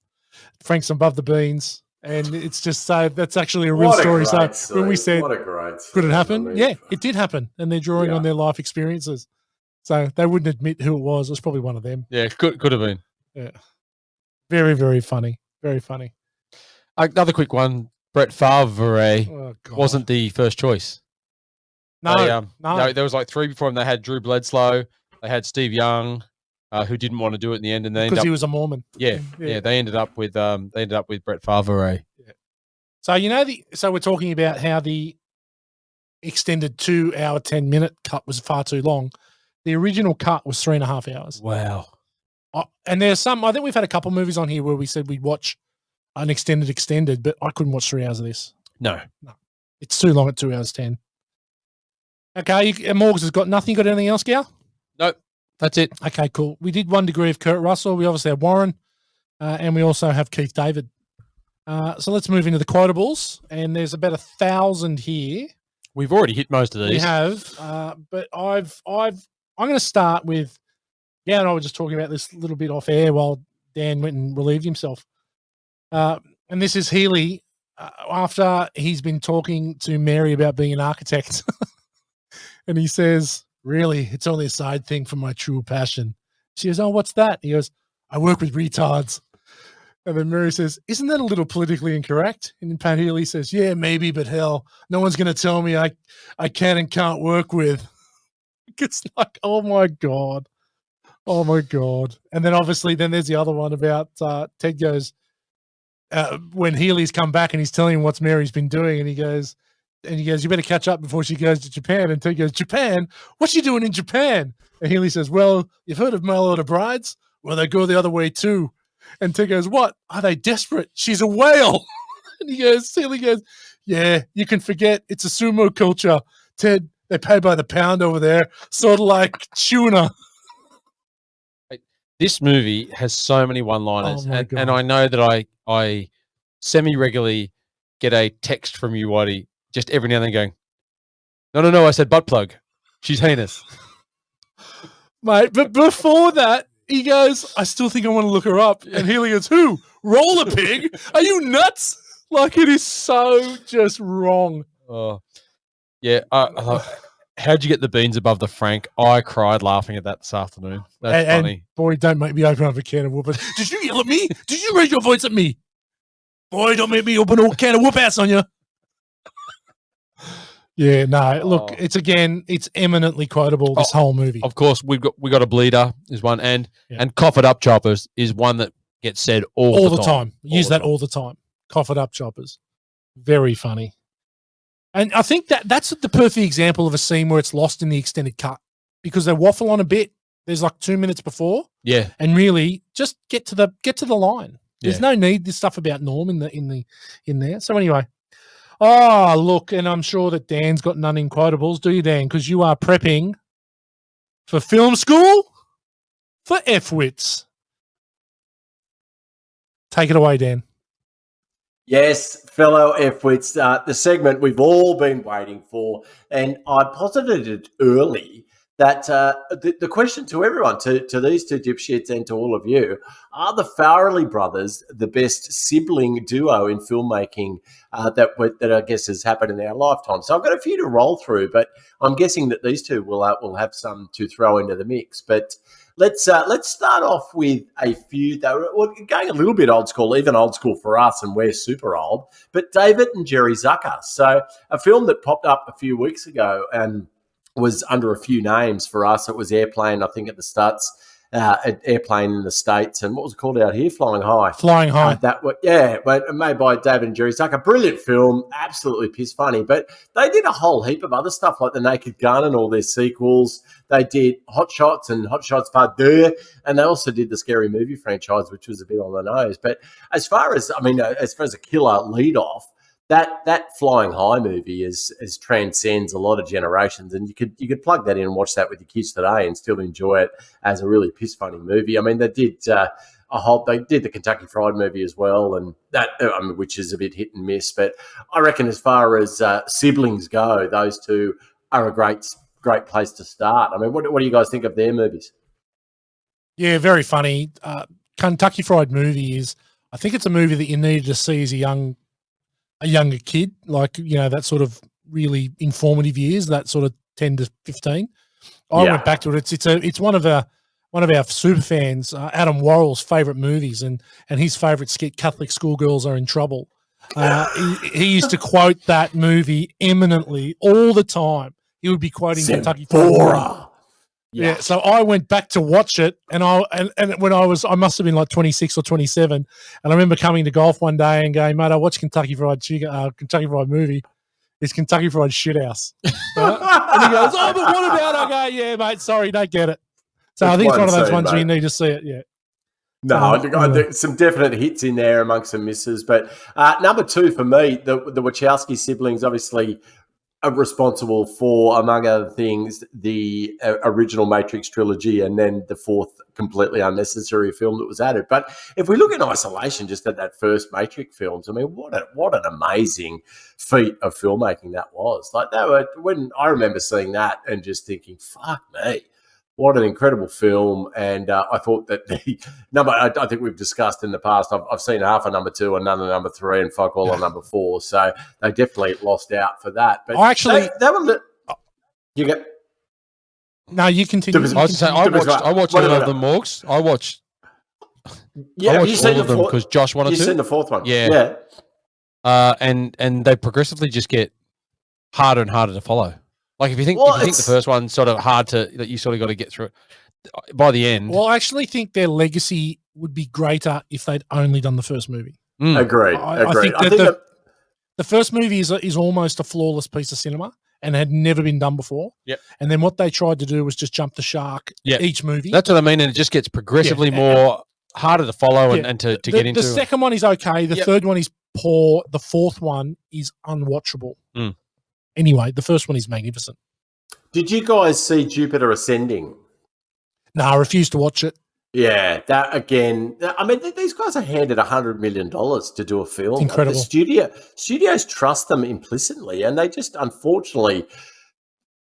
Frank's above the beans, and it's just so that's actually a real story. So when we said, what a great could it happen? Yeah, it did happen, and they're drawing on their life experiences. So they wouldn't admit who it was. It was probably one of them. Yeah, could have been. Yeah, very, very funny. Very funny. Another quick one. Brett Favre wasn't the first choice. No, no. There was like three before him. They had Drew Bledsoe. They had Steve Young, who didn't want to do it in the end, and they because he was a Mormon. Yeah. They ended up with Brett Favre. Yeah. So so we're talking about how the extended 2 hour 10-minute cut was far too long. The original cut was 3.5 hours. Wow. And there's some. I think we've had a couple movies on here where we said we'd watch an extended, but I couldn't watch 3 hours of this. No. It's too long at 2 hours 10. Okay, Morgs has got nothing. Got anything else, Gal? Nope. That's it. Okay, cool. We did 1 degree of Kurt Russell. We obviously have Warren, and we also have Keith David. So let's move into the quotables, and there's about 1,000 here. We've already hit most of these. We have, but I'm going to start with. Yeah, and I was just talking about this a little bit off air while Dan went and relieved himself. And this is Healy after he's been talking to Mary about being an architect. And he says, "Really, it's only a side thing for my true passion." She goes, "Oh, what's that?" He goes, "I work with retards." And then Mary says, "Isn't that a little politically incorrect?" And then Pat Healy says, "Yeah, maybe, but hell, no one's going to tell me I can and can't work with." It's like, oh my God. Oh my God. And then obviously there's the other one about Ted goes, when Healy's come back and he's telling him what Mary's been doing, and he goes, "You better catch up before she goes to Japan." And Ted goes, "Japan? What's she doing in Japan?" And Healy says, "Well, you've heard of Mail Order Brides? Well, they go the other way too." And Ted goes, "What? Are they desperate? She's a whale." And Healy goes, "Yeah, you can forget. It's a sumo culture. Ted, they pay by the pound over there, sort of like tuna." This movie has so many one-liners, Oh and I know that I semi-regularly get a text from you, Whitey, just every now and then going, No, I said butt plug. She's heinous. Mate, but before that, he goes, "I still think I want to look her up." And Healy goes, "Who? Roller Pig? Are you nuts?" Like, it is so just wrong. Oh, yeah. How'd you get the beans above the Frank? I cried laughing at that this afternoon. That's funny. And boy, don't make me open up a can of whoop. Did you yell at me? Did you raise your voice at me? Boy, don't make me open a can of whoop ass on you. Yeah, no. Look, it's eminently quotable. This whole movie. Of course, we got a bleeder is one, and cough it up choppers is one that gets said all the time. Use that all the time. Cough it up choppers. Very funny. And I think that's the perfect example of a scene where it's lost in the extended cut because they waffle on a bit. There's like 2 minutes before. Yeah. And really just get to the line. There's no need this stuff about Norm in there. So anyway. Oh, look, and I'm sure that Dan's got none in quotables, do you, Dan? Because you are prepping for film school for F-Wits. Take it away, Dan. Yes, fellow F-Wits, the segment we've all been waiting for, and I posited it early that the question to everyone, to these two dipshits and to all of you, are the Farrelly brothers the best sibling duo in filmmaking that I guess has happened in our lifetime? So I've got a few to roll through, but I'm guessing that these two will have some to throw into the mix. But let's start off with a few that were going a little bit old school, even old school for us, and we're super old. But David and Jerry Zucker. So a film that popped up a few weeks ago and was under a few names for us. It was Airplane, I think, at the States, Airplane in the States, and what was it called out here? Flying High. Flying High. But made by David and Jerry Zucker. Brilliant film, absolutely piss funny. But they did a whole heap of other stuff like The Naked Gun and all their sequels. They did Hot Shots and Hot Shots Part 2, and they also did the Scary Movie franchise, which was a bit on the nose. But as far as a killer lead off, that Flying High movie is transcends a lot of generations, and you could plug that in and watch that with your kids today and still enjoy it as a really piss funny movie. I mean, they did they did the Kentucky Fried movie as well, and that which is a bit hit and miss. But I reckon as far as siblings go, those two are a great place to start. I mean, what do you guys think of their movies? Yeah, very funny. Kentucky Fried Movie is, I think it's a movie that you needed to see as a younger kid, like, that sort of really informative years, that sort of 10 to 15. I went back to it. It's one of our super fans, Adam Worrell's favourite movies, and his favourite skit, Catholic Schoolgirls Are in Trouble. He used to quote that movie eminently all the time. He would be quoting Kentucky Fried Movie. Yeah, so I went back to watch it, and when I must have been like 26 or 27, and I remember coming to golf one day and going, mate, I watched Kentucky Fried Movie. It's Kentucky Fried Shithouse. And he goes, oh, but what about? I go, yeah, mate, sorry, don't get it. So I think it's one of those ones where you need to see it. Yeah. No, there's some definite hits in there amongst some misses, but number two for me, the Wachowski siblings, obviously are responsible for, among other things, the original Matrix trilogy and then the fourth completely unnecessary film that was added. But if we look in isolation just at that first Matrix films, I mean, what an amazing feat of filmmaking that was. Like, when I remember seeing that and just thinking, fuck me, what an incredible film. And I thought that the number, I think we've discussed in the past, I've seen half of number 2 and none of number 3 and fuck all on number 4. So they definitely lost out for that. But I actually... you get... No, you continue. I watched all of them, Morgs. I watched all of them because Josh wanted to. You've seen the fourth one. Yeah. And they progressively just get harder and harder to follow. Like if you think the first one's sort of hard that you sort of got to get through it by the end. Well, I actually think their legacy would be greater if they'd only done the first movie. Agreed. I think that the first movie is almost a flawless piece of cinema and had never been done before. Yep. And then what they tried to do was just jump the shark each movie. That's what I mean. And it just gets progressively more harder to follow and to get into. The second one is okay. The third one is poor. The fourth one is unwatchable. Anyway, the first one is magnificent. Did you guys see Jupiter Ascending? No, I refuse to watch it. Yeah, that again. I mean, these guys are handed $100 million to do a film. It's incredible. The studios trust them implicitly, and they just unfortunately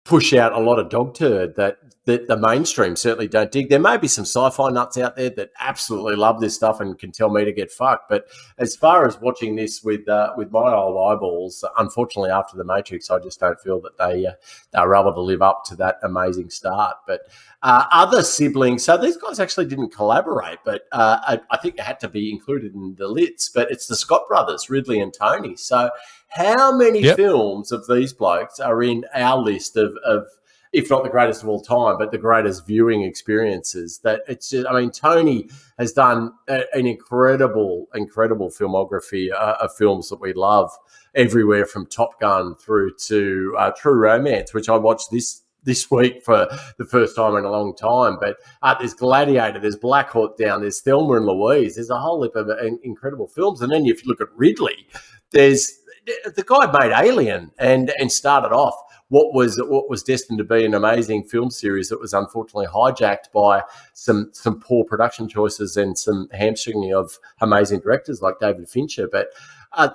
push out a lot of dog turd that the mainstream certainly don't dig. There may be some sci-fi nuts out there that absolutely love this stuff and can tell me to get fucked. But as far as watching this with my old eyeballs, unfortunately, after The Matrix, I just don't feel that they are able to live up to that amazing start. But other siblings, so these guys actually didn't collaborate, but I think they had to be included in the lists. But it's the Scott brothers, Ridley and Tony. So how many films of these blokes are in our list of if not the greatest of all time, but the greatest viewing experiences? That it's just, I mean, Tony has done an incredible filmography of films that we love, everywhere from Top Gun through to True Romance, which I watched this week for the first time in a long time. But there's Gladiator, there's Black Hawk Down, there's Thelma and Louise, there's a whole heap of incredible films. And then if you look at Ridley, there's the guy made Alien and started off what was destined to be an amazing film series that was unfortunately hijacked by some poor production choices and some hamstringing of amazing directors like David Fincher. But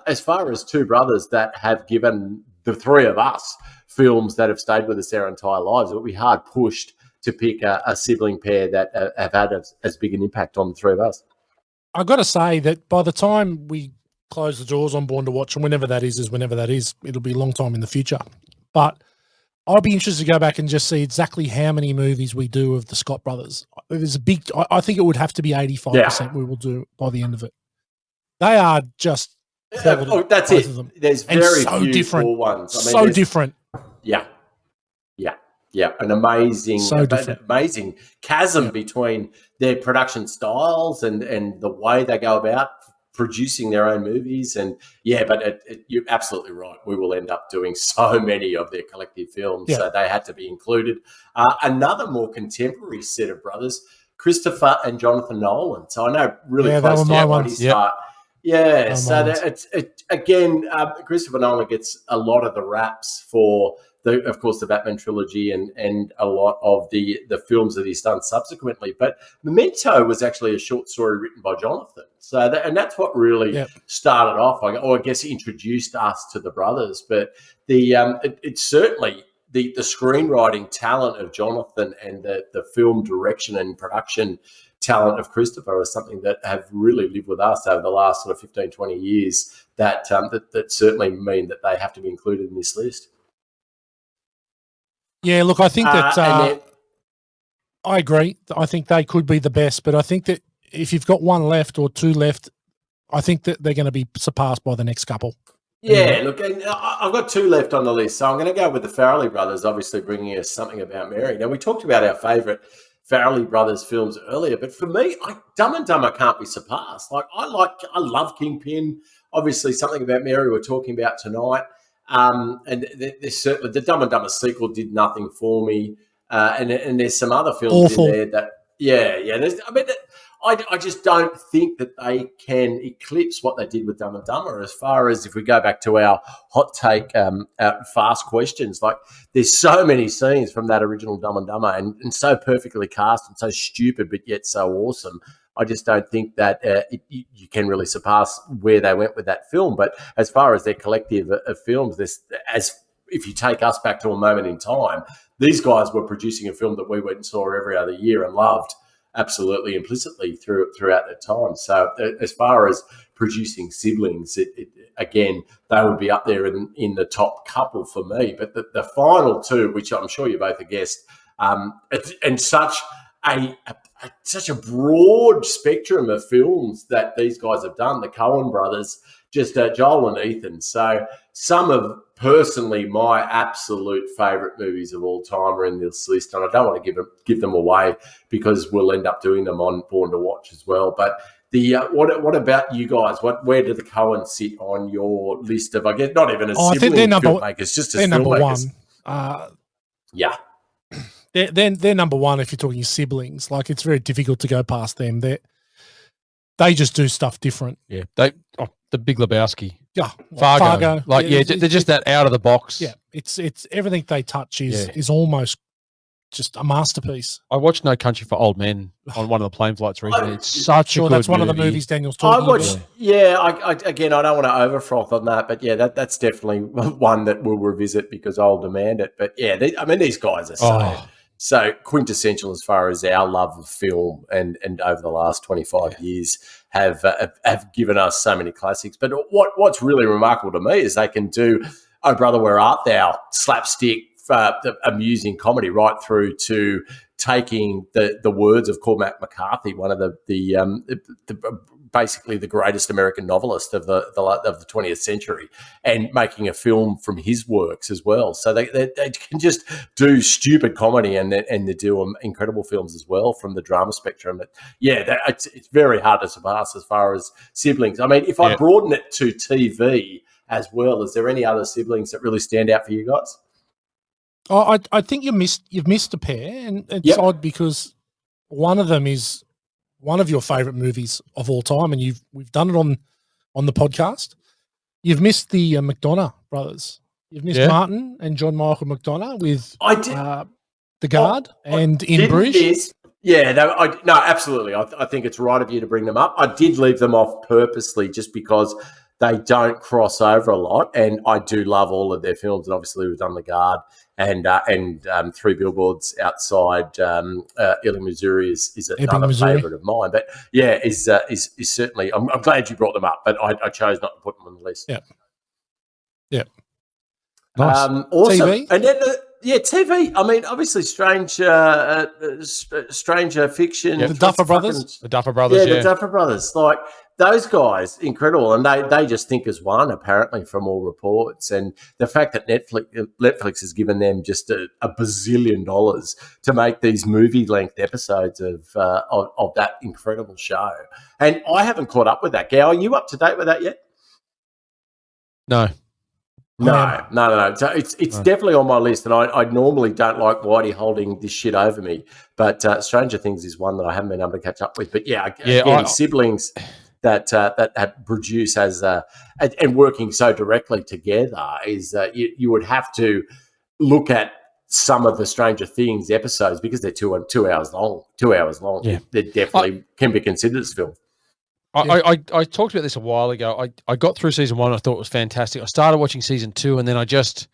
as far as two brothers that have given the three of us, films that have stayed with us our entire lives. It would be hard pushed to pick a sibling pair that have had as big an impact on the three of us. I got to say that by the time we close the doors on Born to Watch, and whenever that is whenever that is, it'll be a long time in the future. But I'd be interested to go back and just see exactly how many movies we do of the Scott brothers. There's a big, I think it would have to be 85% we will do by the end of it. They are just, that's both it. of them. There's And very so few different. cool ones. So different. Yeah, an amazing, different. amazing chasm between their production styles and the way they go about producing their own movies. And but you're absolutely right. We will end up doing so many of their collective films, so they had to be included. Another more contemporary set of brothers, Christopher and Jonathan Nolan. So I know really close to your body's heart. Yeah, so again, Christopher Nolan gets a lot of the raps for of course, the Batman trilogy and a lot of the films that he's done subsequently. But Memento was actually a short story written by Jonathan. So and that's what really started off, or I guess introduced us to the brothers. But it's certainly the screenwriting talent of Jonathan and the film direction and production talent of Christopher is something that have really lived with us over the last sort of 15, 20 years that certainly mean that they have to be included in this list. Yeah, look, I think that I agree. I think they could be the best, but I think that if you've got one left or two left, I think that they're going to be surpassed by the next couple. Yeah, look, and I've got two left on the list, so I'm going to go with the Farrelly brothers, obviously bringing us Something About Mary. Now, we talked about our favourite Farrelly brothers films earlier, but for me, Dumb and Dumber can't be surpassed. I love Kingpin. Obviously, Something About Mary we're talking about tonight. And there's certainly the Dumb and Dumber sequel did nothing for me, and there's some other films in there that I just don't think that they can eclipse what they did with Dumb and Dumber. As far as if we go back to our hot take, our fast questions, like there's so many scenes from that original Dumb and Dumber, and so perfectly cast and so stupid but yet so awesome. I just don't think that you can really surpass where they went with that film. But as far as their collective of films, if you take us back to a moment in time, these guys were producing a film that we went and saw every other year and loved absolutely implicitly throughout that time. So as far as producing siblings, again, they would be up there in the top couple for me. But the final two, which I'm sure you both have guessed, and such a broad spectrum of films that these guys have done, the Coen brothers, just Joel and Ethan. So some of personally my absolute favourite movies of all time are in this list, and I don't want to give them away because we'll end up doing them on Born to Watch as well. But what about you guys? Where do the Coens sit on your list of, I guess, not even as sibling filmmakers, just as filmmakers? Number one. Yeah. They're number one if you're talking siblings. Like, it's very difficult to go past them. They just do stuff different. Yeah, the Big Lebowski. Yeah, Fargo. They're just that out of the box. Yeah, it's everything they touch is almost just a masterpiece. I watched No Country for Old Men on one of the plane flights recently. It's such a good that's one movie. of the movies Daniel's talking about. Again, I don't want to overfroth on that, but that's definitely one that we'll revisit because I'll demand it. But yeah, these guys are so quintessential as far as our love of film, and over the last 25 years have given us so many classics. But what's really remarkable to me is they can do Oh Brother, Where Art Thou, slapstick, amusing comedy, right through to taking the words of Cormac McCarthy, one of the basically the greatest American novelist of the 20th century, and making a film from his works as well. So they can just do stupid comedy and they do incredible films as well from the drama spectrum. But it's very hard to surpass as far as siblings. I mean, if I broaden it to TV as well, is there any other siblings that really stand out for you guys? I think you've missed a pair, and it's odd because one of them is one of your favorite movies of all time, and we've done it on the podcast. You've missed the McDonough brothers. You've missed Martin and John Michael McDonough with The Guard and In Bruges. No, absolutely. I think it's right of you to bring them up. I did leave them off purposely just because they don't cross over a lot. And I do love all of their films. And obviously, we've done The Guard and Three Billboards Outside Ebbing, Missouri is another favourite of mine. But yeah, is certainly. I'm glad you brought them up, but I chose not to put them on the list. Yeah. Yeah. Nice. Awesome. TV? And then, TV. I mean, obviously, Stranger Fiction. The Duffer Brothers. The Duffer Brothers, the Duffer Brothers. Like, those guys, incredible. And they just think as one, apparently, from all reports. And the fact that Netflix has given them just a bazillion dollars to make these movie-length episodes of that incredible show. And I haven't caught up with that. Gal, are you up to date with that yet? No. No. So it's definitely on my list, and I normally don't like Whitey holding this shit over me. But Stranger Things is one that I haven't been able to catch up with. But siblings that have produced and working so directly together is you would have to look at some of the Stranger Things episodes because they're 2 hours long. 2 hours long. Yeah. They definitely can be considered as film. I talked about this a while ago. I got through season 1. I thought it was fantastic. I started watching season 2, and then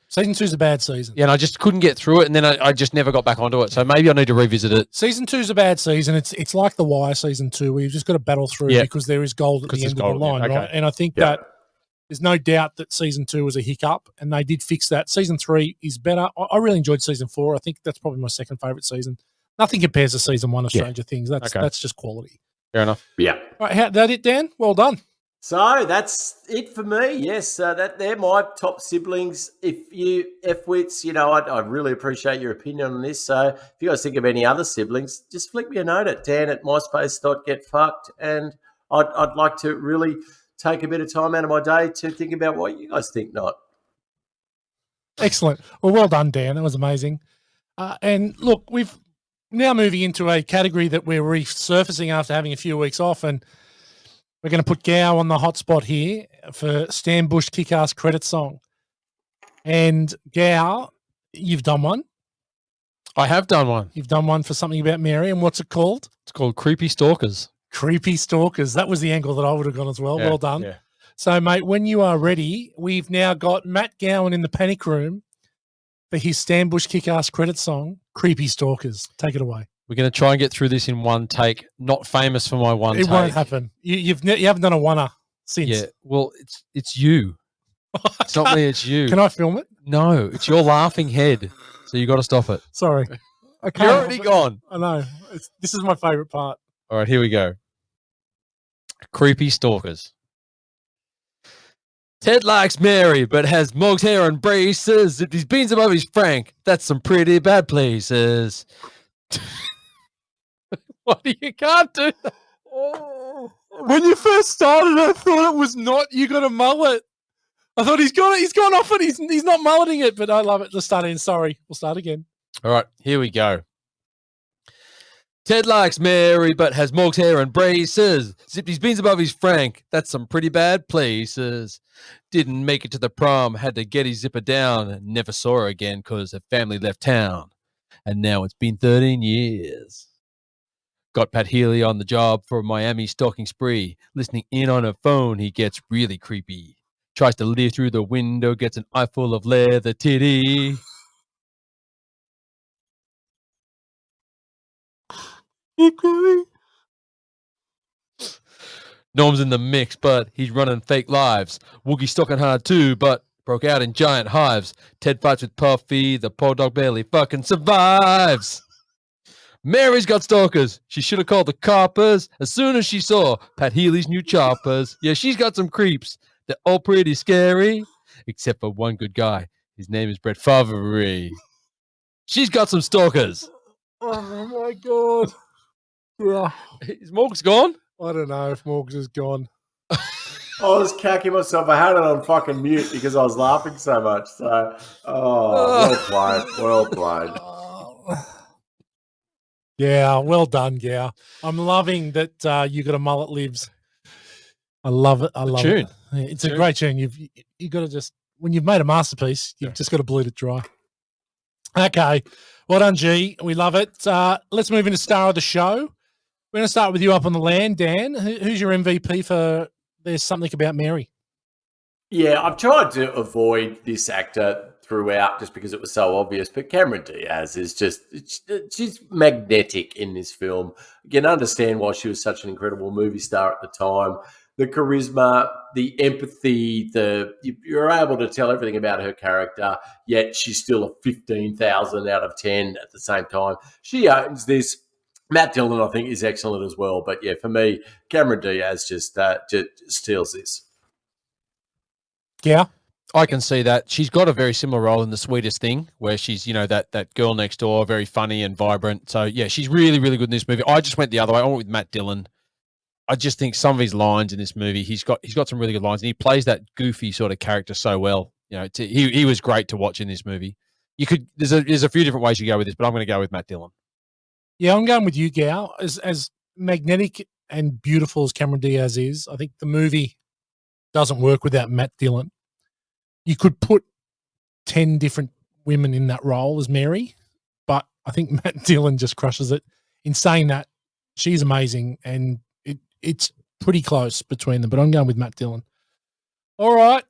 season 2 is a bad season. Yeah, and I just couldn't get through it, and then I just never got back onto it. So maybe I need to revisit it. Season 2 is a bad season. It's like The Wire season 2, where you've just got to battle through because there is gold at the end of the line, right? And I think that there's no doubt that season 2 was a hiccup, and they did fix that. Season 3 is better. I really enjoyed season 4. I think that's probably my second favourite season. Nothing compares to season 1 of Stranger Things. That's just quality. Fair enough. Yeah. All right, that it, Dan? Well done. So that's it for me. Yes, they're my top siblings. If you F-wits, I really appreciate your opinion on this. So if you guys think of any other siblings, just flick me a note at dan@myspace.getfucked, and I'd like to really take a bit of time out of my day to think about what you guys think. Not excellent. Well done, Dan. That was amazing. And look, we've now moving into a category that we're resurfacing after having a few weeks off, and we're going to put Gow on the hot spot here for Stan Bush kick-ass credit song. And Gow, you've done one. I have done one. You've done one for something about Mary, and what's it called? It's called Creepy Stalkers. Creepy Stalkers. That was the angle that I would have gone as well. Yeah, well done. yeah. So, mate, when you are ready, we've now got Matt Gowan in the panic room for his Stan Bush kick-ass credit song, Creepy Stalkers. Take it away. We're going to try and get through this in one take. Not famous for my one take. It won't happen. You haven't done a one-er since. Yeah, well, it's you. It's not me, it's you. Can I film it? No, it's your laughing head. So you got to stop it. Sorry. You're already gone. I know. This is my favourite part. All right, here we go. Creepy Stalkers. Ted likes Mary, but has Mog's hair and braces. If he's beans above his Frank, that's some pretty bad places. What you can't do? When you first started, I thought it was not. You got a mullet. I thought he's gone off and he's not mulleting it, but I love it. Let's start again. Sorry, we'll start again. All right, here we go. Ted likes Mary, but has Mog's hair and braces. Zipped his beans above his Frank. That's some pretty bad places. Didn't make it to the prom. Had to get his zipper down. Never saw her again because her family left town. And now it's been 13 years. Got Pat Healy on the job for a Miami stalking spree. Listening in on her phone, he gets really creepy. Tries to leer through the window, gets an eye full of leather titty. Keep going. Norm's in the mix, but he's running fake lives. Woogie's stalking hard too, but broke out in giant hives. Ted fights with Puffy, the poor dog barely fucking survives. Mary's got stalkers. She should have called the coppers as soon as she saw Pat Healy's new choppers. Yeah, she's got some creeps. They're all pretty scary, except for one good guy. His name is Brett Favre. She's got some stalkers. Oh, my God. Yeah. Is Morgs gone? I don't know if Morgs is gone. I was cacking myself. I had it on fucking mute because I was laughing so much. So, well played. Well played. Yeah, well done, yeah. I'm loving that you got a mullet lives. I love it. I love it. Yeah, it's a great tune. You got to just, when you've made a masterpiece, you've just got to bleed it dry. Okay. Well done, G. We love it. Let's move into star of the show. We're going to start with you up on the land, Dan. Who's your MVP for There's Something About Mary? Yeah, I've tried to avoid this actor throughout just because it was so obvious, but Cameron Diaz is she's magnetic in this film. You can understand why she was such an incredible movie star at the time. The charisma, the empathy, you're able to tell everything about her character, yet she's still a 15,000 out of 10 at the same time. She owns this. Matt Dillon, I think, is excellent as well. But yeah, for me, Cameron Diaz just steals this. Yeah. I can see that. She's got a very similar role in The Sweetest Thing, where she's, that girl next door, very funny and vibrant. So, yeah, she's really, really good in this movie. I just went the other way. I went with Matt Dillon. I just think some of his lines in this movie, he's got some really good lines, and he plays that goofy sort of character so well. He was great to watch in this movie. There's a few different ways you go with this, but I'm going to go with Matt Dillon. Yeah, I'm going with you, Gal. As magnetic and beautiful as Cameron Diaz is, I think the movie doesn't work without Matt Dillon. You could put 10 different women in that role as Mary, but I think Matt Dillon just crushes it. In saying that, she's amazing, and it's pretty close between them, but I'm going with Matt Dillon. All right.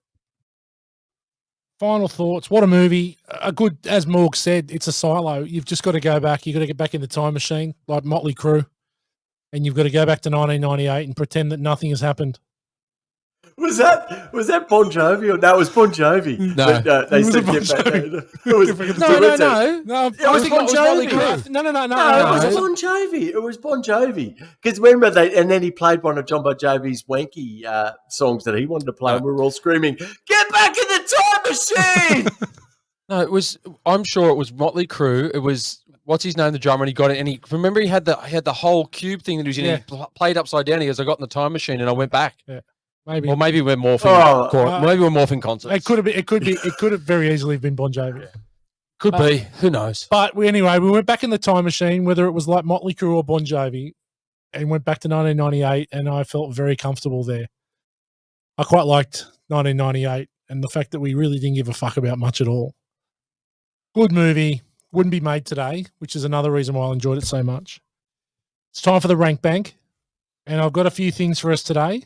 Final thoughts. What a movie. A good, as Morg said, it's a silo. You've just got to go back. You've got to get back in the time machine, like Motley Crue, and you've got to go back to 1998 and pretend that nothing has happened. Was that Bon Jovi? Or no, it was Bon Jovi. No, they said get back. No. It was Bon Jovi. No. It was Bon Jovi. It was Bon Jovi. Because remember and then he played one of John Bon Jovi's wanky songs that he wanted to play, and we were all screaming, "Get back in the time machine!" No, I'm sure it was Motley Crue. It was what's his name, the drummer, and he got it. And he remember he had the whole cube thing that he was in. Yeah. He played upside down. He goes, "I got in the time machine and I went back." Yeah. Maybe. Or maybe we're morphing. Maybe we're morphing concerts. It could have very easily been Bon Jovi. Yeah. Could be. Who knows? But we went back in the time machine, whether it was like Motley Crue or Bon Jovi, and went back to 1998, and I felt very comfortable there. I quite liked 1998 and the fact that we really didn't give a fuck about much at all. Good movie. Wouldn't be made today, which is another reason why I enjoyed it so much. It's time for the rank bank, and I've got a few things for us today.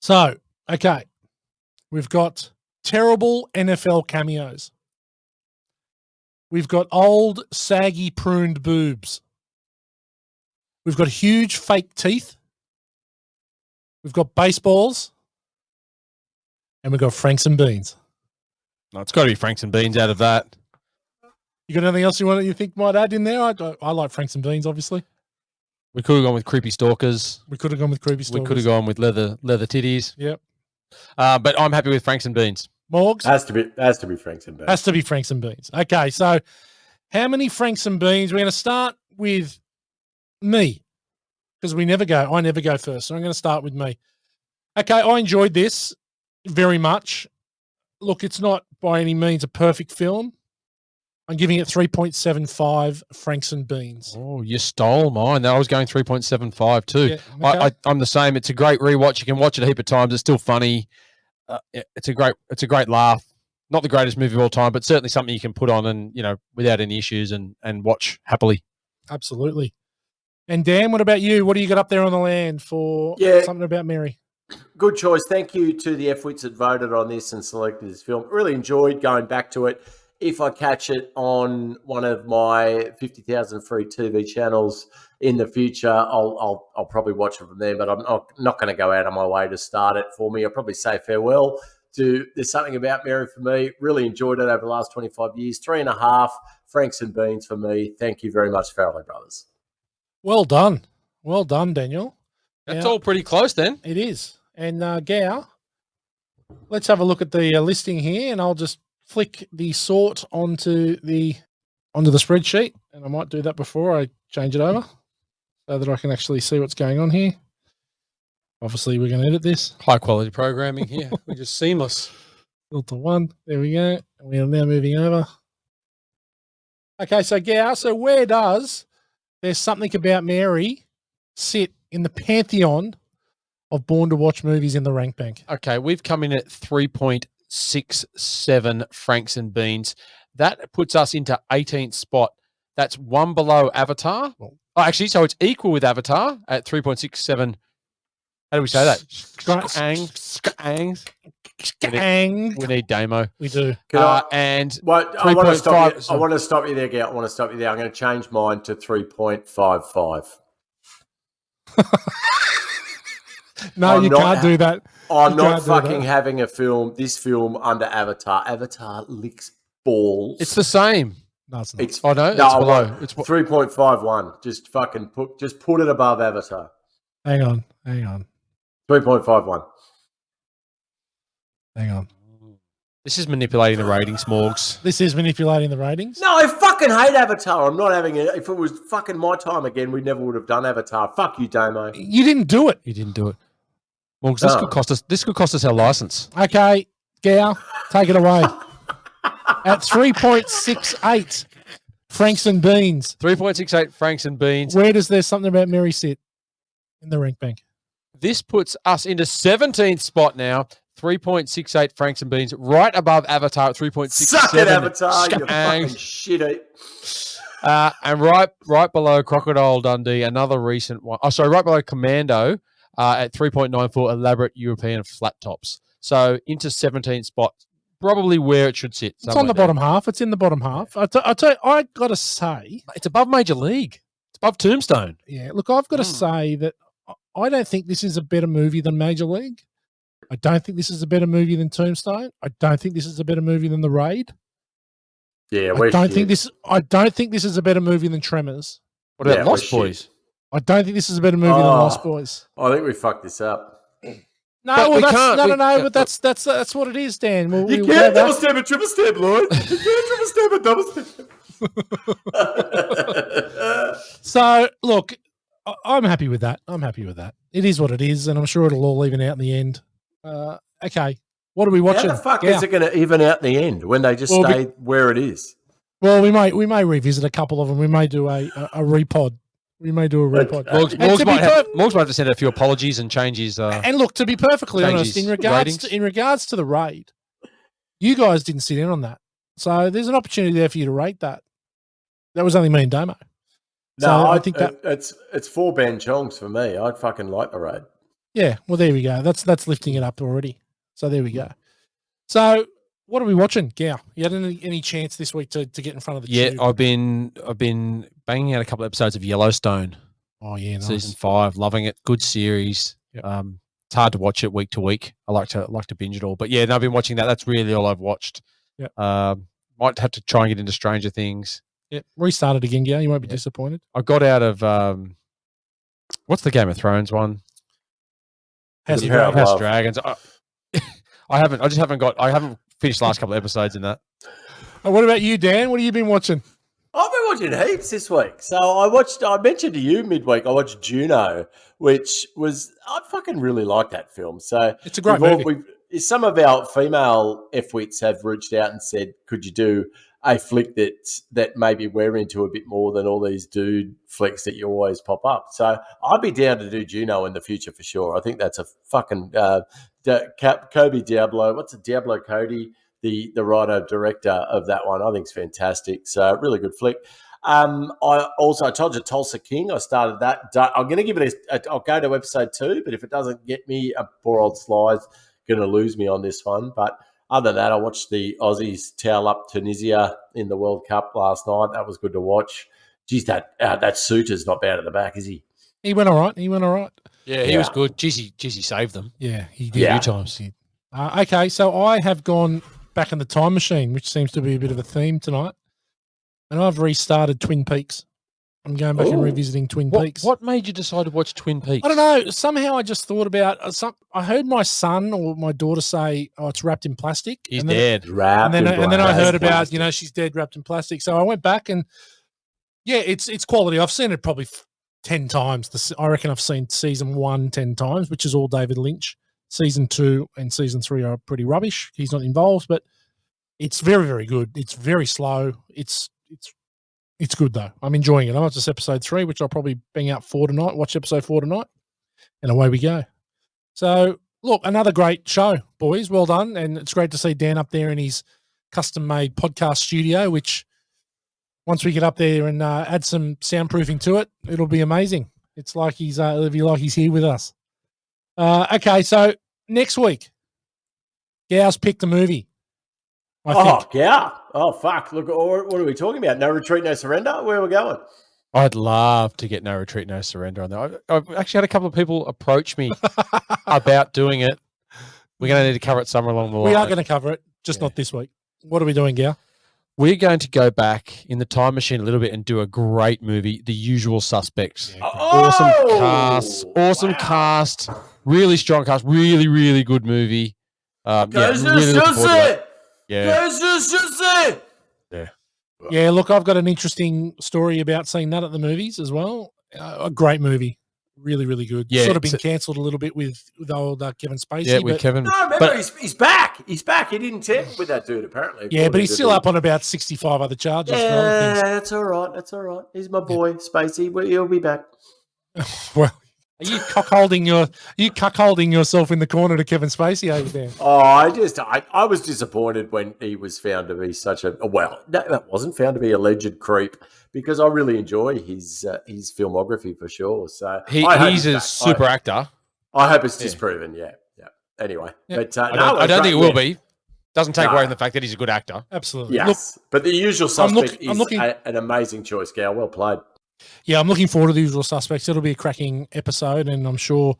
So, okay, we've got terrible NFL cameos. We've got old, saggy, pruned boobs. We've got huge fake teeth. We've got baseballs. And we've got Franks and Beans. No, it's got to be Franks and Beans out of that. You got anything else you think might add in there? I like Franks and Beans, obviously. We could have gone with Creepy Stalkers. We could have gone with Creepy Stalkers. We could have gone with leather titties. Yep. But I'm happy with Franks and Beans. Morgs? Has to be Franks and Beans. Has to be Franks and Beans. Okay, so how many Franks and Beans? We're going to start with me because I never go first. So I'm going to start with me. Okay, I enjoyed this very much. Look, it's not by any means a perfect film. I'm giving it 3.75 Franks and Beans. Oh, you stole mine. I was going 3.75 too. Yeah, okay. I'm the same. It's a great rewatch. You can watch it a heap of times. It's still funny. It's a great laugh. Not the greatest movie of all time, but certainly something you can put on and without any issues and watch happily. Absolutely. And Dan, what about you? What do you got up there on the land for something about Mary? Good choice. Thank you to the F-Wits that voted on this and selected this film. Really enjoyed going back to it. If I catch it on one of my 50,000 free TV channels in the future, I'll probably watch it from there, but I'm not going to go out of my way to start it for me. I'll probably say farewell to There's Something About Mary for me. Really enjoyed it over the last 25 years. 3.5 Franks and Beans for me. Thank you very much, Farrelly Brothers. Well done. Well done, Daniel. That's all pretty close then. It is. And Gow, let's have a look at the listing here, and I'll just flick the sort onto the spreadsheet, and I might do that before I change it over so that I can actually see what's going on here. Obviously, we're going to edit this. High quality programming here. We're just seamless. Filter 1. There we go. And we are now moving over. Okay, so Gow, so where does There's Something About Mary sit in the pantheon of Born to Watch movies in the rank bank? Okay, we've come in at 3.67 Franks and Beans. That puts us into 18th spot. That's one below Avatar. So it's equal with Avatar at 3.67. How do we say that? Skang. We need Damo. We do. And I want to stop you. 3.5 I want to stop you there, Gout. I want to stop you there. I'm going to change mine to 3.55. No, you can't do that. I'm not fucking having this film under Avatar. Avatar licks balls. It's the same. No, it's not. It's below. It's 3.51. Just fucking put it above Avatar. Hang on. 3.51. Hang on. This is manipulating the ratings, Morgs. This is manipulating the ratings? No, I fucking hate Avatar. I'm not having it. If it was fucking my time again, we never would have done Avatar. Fuck you, Damo. You didn't do it. You didn't do it. Morgs, this could cost us our license. Okay, Gow, take it away. At 3.68, Franks and Beans. 3.68 Franks and Beans. Where does There's Something About Mary sit in the rank bank? This puts us into 17th spot now. 3.68 Franks and Beans, right above Avatar at 3.67. Suck it, Avatar, you fucking shit. And right below Crocodile Dundee, another recent one. Oh, sorry, right below Commando at 3.94 elaborate European flat tops. So into 17th spot, probably where it should sit. It's on the bottom half. It's in the bottom half. I tell you, I got to say. It's above Major League. It's above Tombstone. Yeah, look, I've got to say that I don't think this is a better movie than Major League. I don't think this is a better movie than Tombstone. I don't think this is a better movie than The Raid. Yeah, I don't think this is a better movie than Tremors. What about Lost Boys? I don't think this is a better movie than Lost Boys. I think we fucked this up. No, but that's what it is, Dan. You can't double stab a triple stab, Lloyd. You can't triple stab a double stab. So, look, I'm happy with that. It is what it is, and I'm sure it'll all even out in the end. Okay, what are we watching? How the fuck is it going to even out in the end when they just stay where it is? Well, we may revisit a couple of them. We may do a repod. Morgs might have to send a few apologies and change his. And look, to be perfectly honest, in regards to the Raid, you guys didn't sit in on that, so there's an opportunity there for you to rate that. That was only me and Damo. No, so I think that it's 4 Ben Chongs for me. I'd fucking like the Raid. Yeah, well, there we go. That's lifting it up already. So there we go. So what are we watching, Gow? You had any chance this week to get in front of the tube? I've been banging out a couple of episodes of Yellowstone. Oh yeah, nice. Season 5, loving it. Good series. Yep. It's hard to watch it week to week. I like to binge it all. But yeah, I've been watching that. That's really all I've watched. Yep. Might have to try and get into Stranger Things. Yeah, restart it again, Gow. You won't be disappointed. I got out of what's the Game of Thrones one? House of Dragons. I haven't finished the last couple of episodes in that. What about you, Dan? What have you been watching? I've been watching heaps this week. So I mentioned to you midweek, I watched Juno, which I fucking really like that film. So it's a great movie. Some of our female F-wits have reached out and said, could you do a flick that maybe we're into a bit more than all these dude flicks that you always pop up. So I'd be down to do Juno in the future for sure. I think that's a fucking Kobe Diablo. What's it? Diablo Cody, the writer director of that one. I think it's fantastic. So really good flick. I told you Tulsa King. I started that. I'm going to give it I'll go to episode 2, but if it doesn't get me, poor old Sly's going to lose me on this one. But other than that, I watched the Aussies towel up Tunisia in the World Cup last night. That was good to watch. Geez, that Suter's not bad at the back, is he? He went all right. Yeah, he was good. Jeez, he saved them. Yeah, he did a few times. Okay, so I have gone back in the time machine, which seems to be a bit of a theme tonight. And I've restarted Twin Peaks. I'm going back and revisiting Twin Peaks. What made you decide to watch Twin Peaks? I don't know. Somehow I just thought about I heard my son or my daughter say, "Oh, it's wrapped in plastic." He's dead. And then I heard about, she's dead, wrapped in plastic. So I went back and it's quality. I've seen it probably 10 times. I reckon I've seen season 1 10 times, which is all David Lynch. Season 2 and season 3 are pretty rubbish. He's not involved, but it's very, very good. It's very slow. It's good though. I'm enjoying it. I'm up to episode 3, which I'll probably bang out 4 tonight. Watch episode 4 tonight, and away we go. So, look, another great show, boys. Well done, and it's great to see Dan up there in his custom-made podcast studio. Which, once we get up there and add some soundproofing to it, it'll be amazing. It's like he's it'll be like he's here with us. Okay, so next week, Gow's picked a movie. I think. Yeah. Oh, fuck. Look, what are we talking about? No Retreat, No Surrender? Where are we going? I'd love to get No Retreat, No Surrender on there. I've actually had a couple of people approach me about doing it. We're going to need to cover it somewhere along the line. We are going to cover it, just not this week. What are we doing, Gow? We're going to go back in the time machine a little bit and do a great movie, The Usual Suspects. Awesome cast, really strong cast, really, really good movie. Really looking forward to it. Yeah, look, I've got an interesting story about seeing that at the movies as well. A great movie. Really, really good. Yeah, sort of been cancelled a little bit with old Kevin Spacey. Yeah, with Kevin. No, remember, he's back. He's back. He didn't tamper with that dude, apparently. Yeah, but he's still up on about 65 other charges for other things. That's all right. That's all right. He's my boy, Spacey. He'll be back. Well, are you cuckolding yourself in the corner to Kevin Spacey over there? Oh, I was disappointed when he was found to be such a that wasn't found to be alleged creep, because I really enjoy his filmography for sure. So he's a super actor. I hope it's disproven. Yeah. Anyway, but I don't think it will be. Doesn't take away from the fact that he's a good actor. Absolutely. Yes, but The Usual Suspect is an amazing choice, Gal. Well played. Yeah, I'm looking forward to The Usual Suspects. It'll be a cracking episode, and I'm sure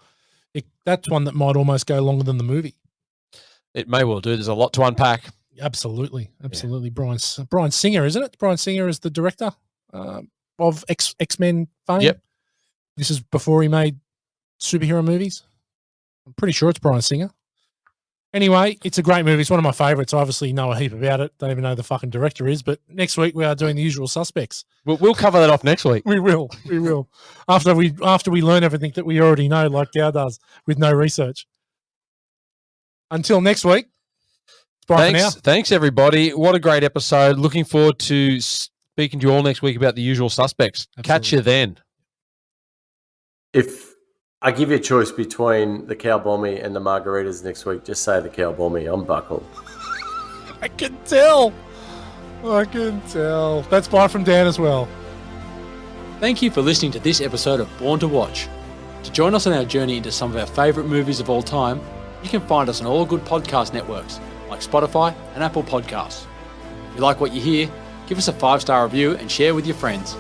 that's one that might almost go longer than the movie. It may well do. There's a lot to unpack. Absolutely. Yeah. Bryan Singer, isn't it? Bryan Singer is the director of X-Men fame. Yep. This is before he made superhero movies. I'm pretty sure it's Bryan Singer. Anyway, it's a great movie. It's one of my favorites. I obviously know a heap about it. Don't even know who the fucking director is. But next week we are doing The Usual Suspects. We'll cover that off next week. We will. After we learn everything that we already know, like Gow does, with no research. Until next week. It's bye for now. Thanks, everybody. What a great episode. Looking forward to speaking to you all next week about The Usual Suspects. Absolutely. Catch you then. If I give you a choice between the cow bomby and the margaritas next week, just say the cow bomby. I'm buckled. I can tell. That's bye from Dan as well. Thank you for listening to this episode of Born to Watch. To join us on our journey into some of our favourite movies of all time, you can find us on all good podcast networks like Spotify and Apple Podcasts. If you like what you hear, give us a 5-star review and share with your friends.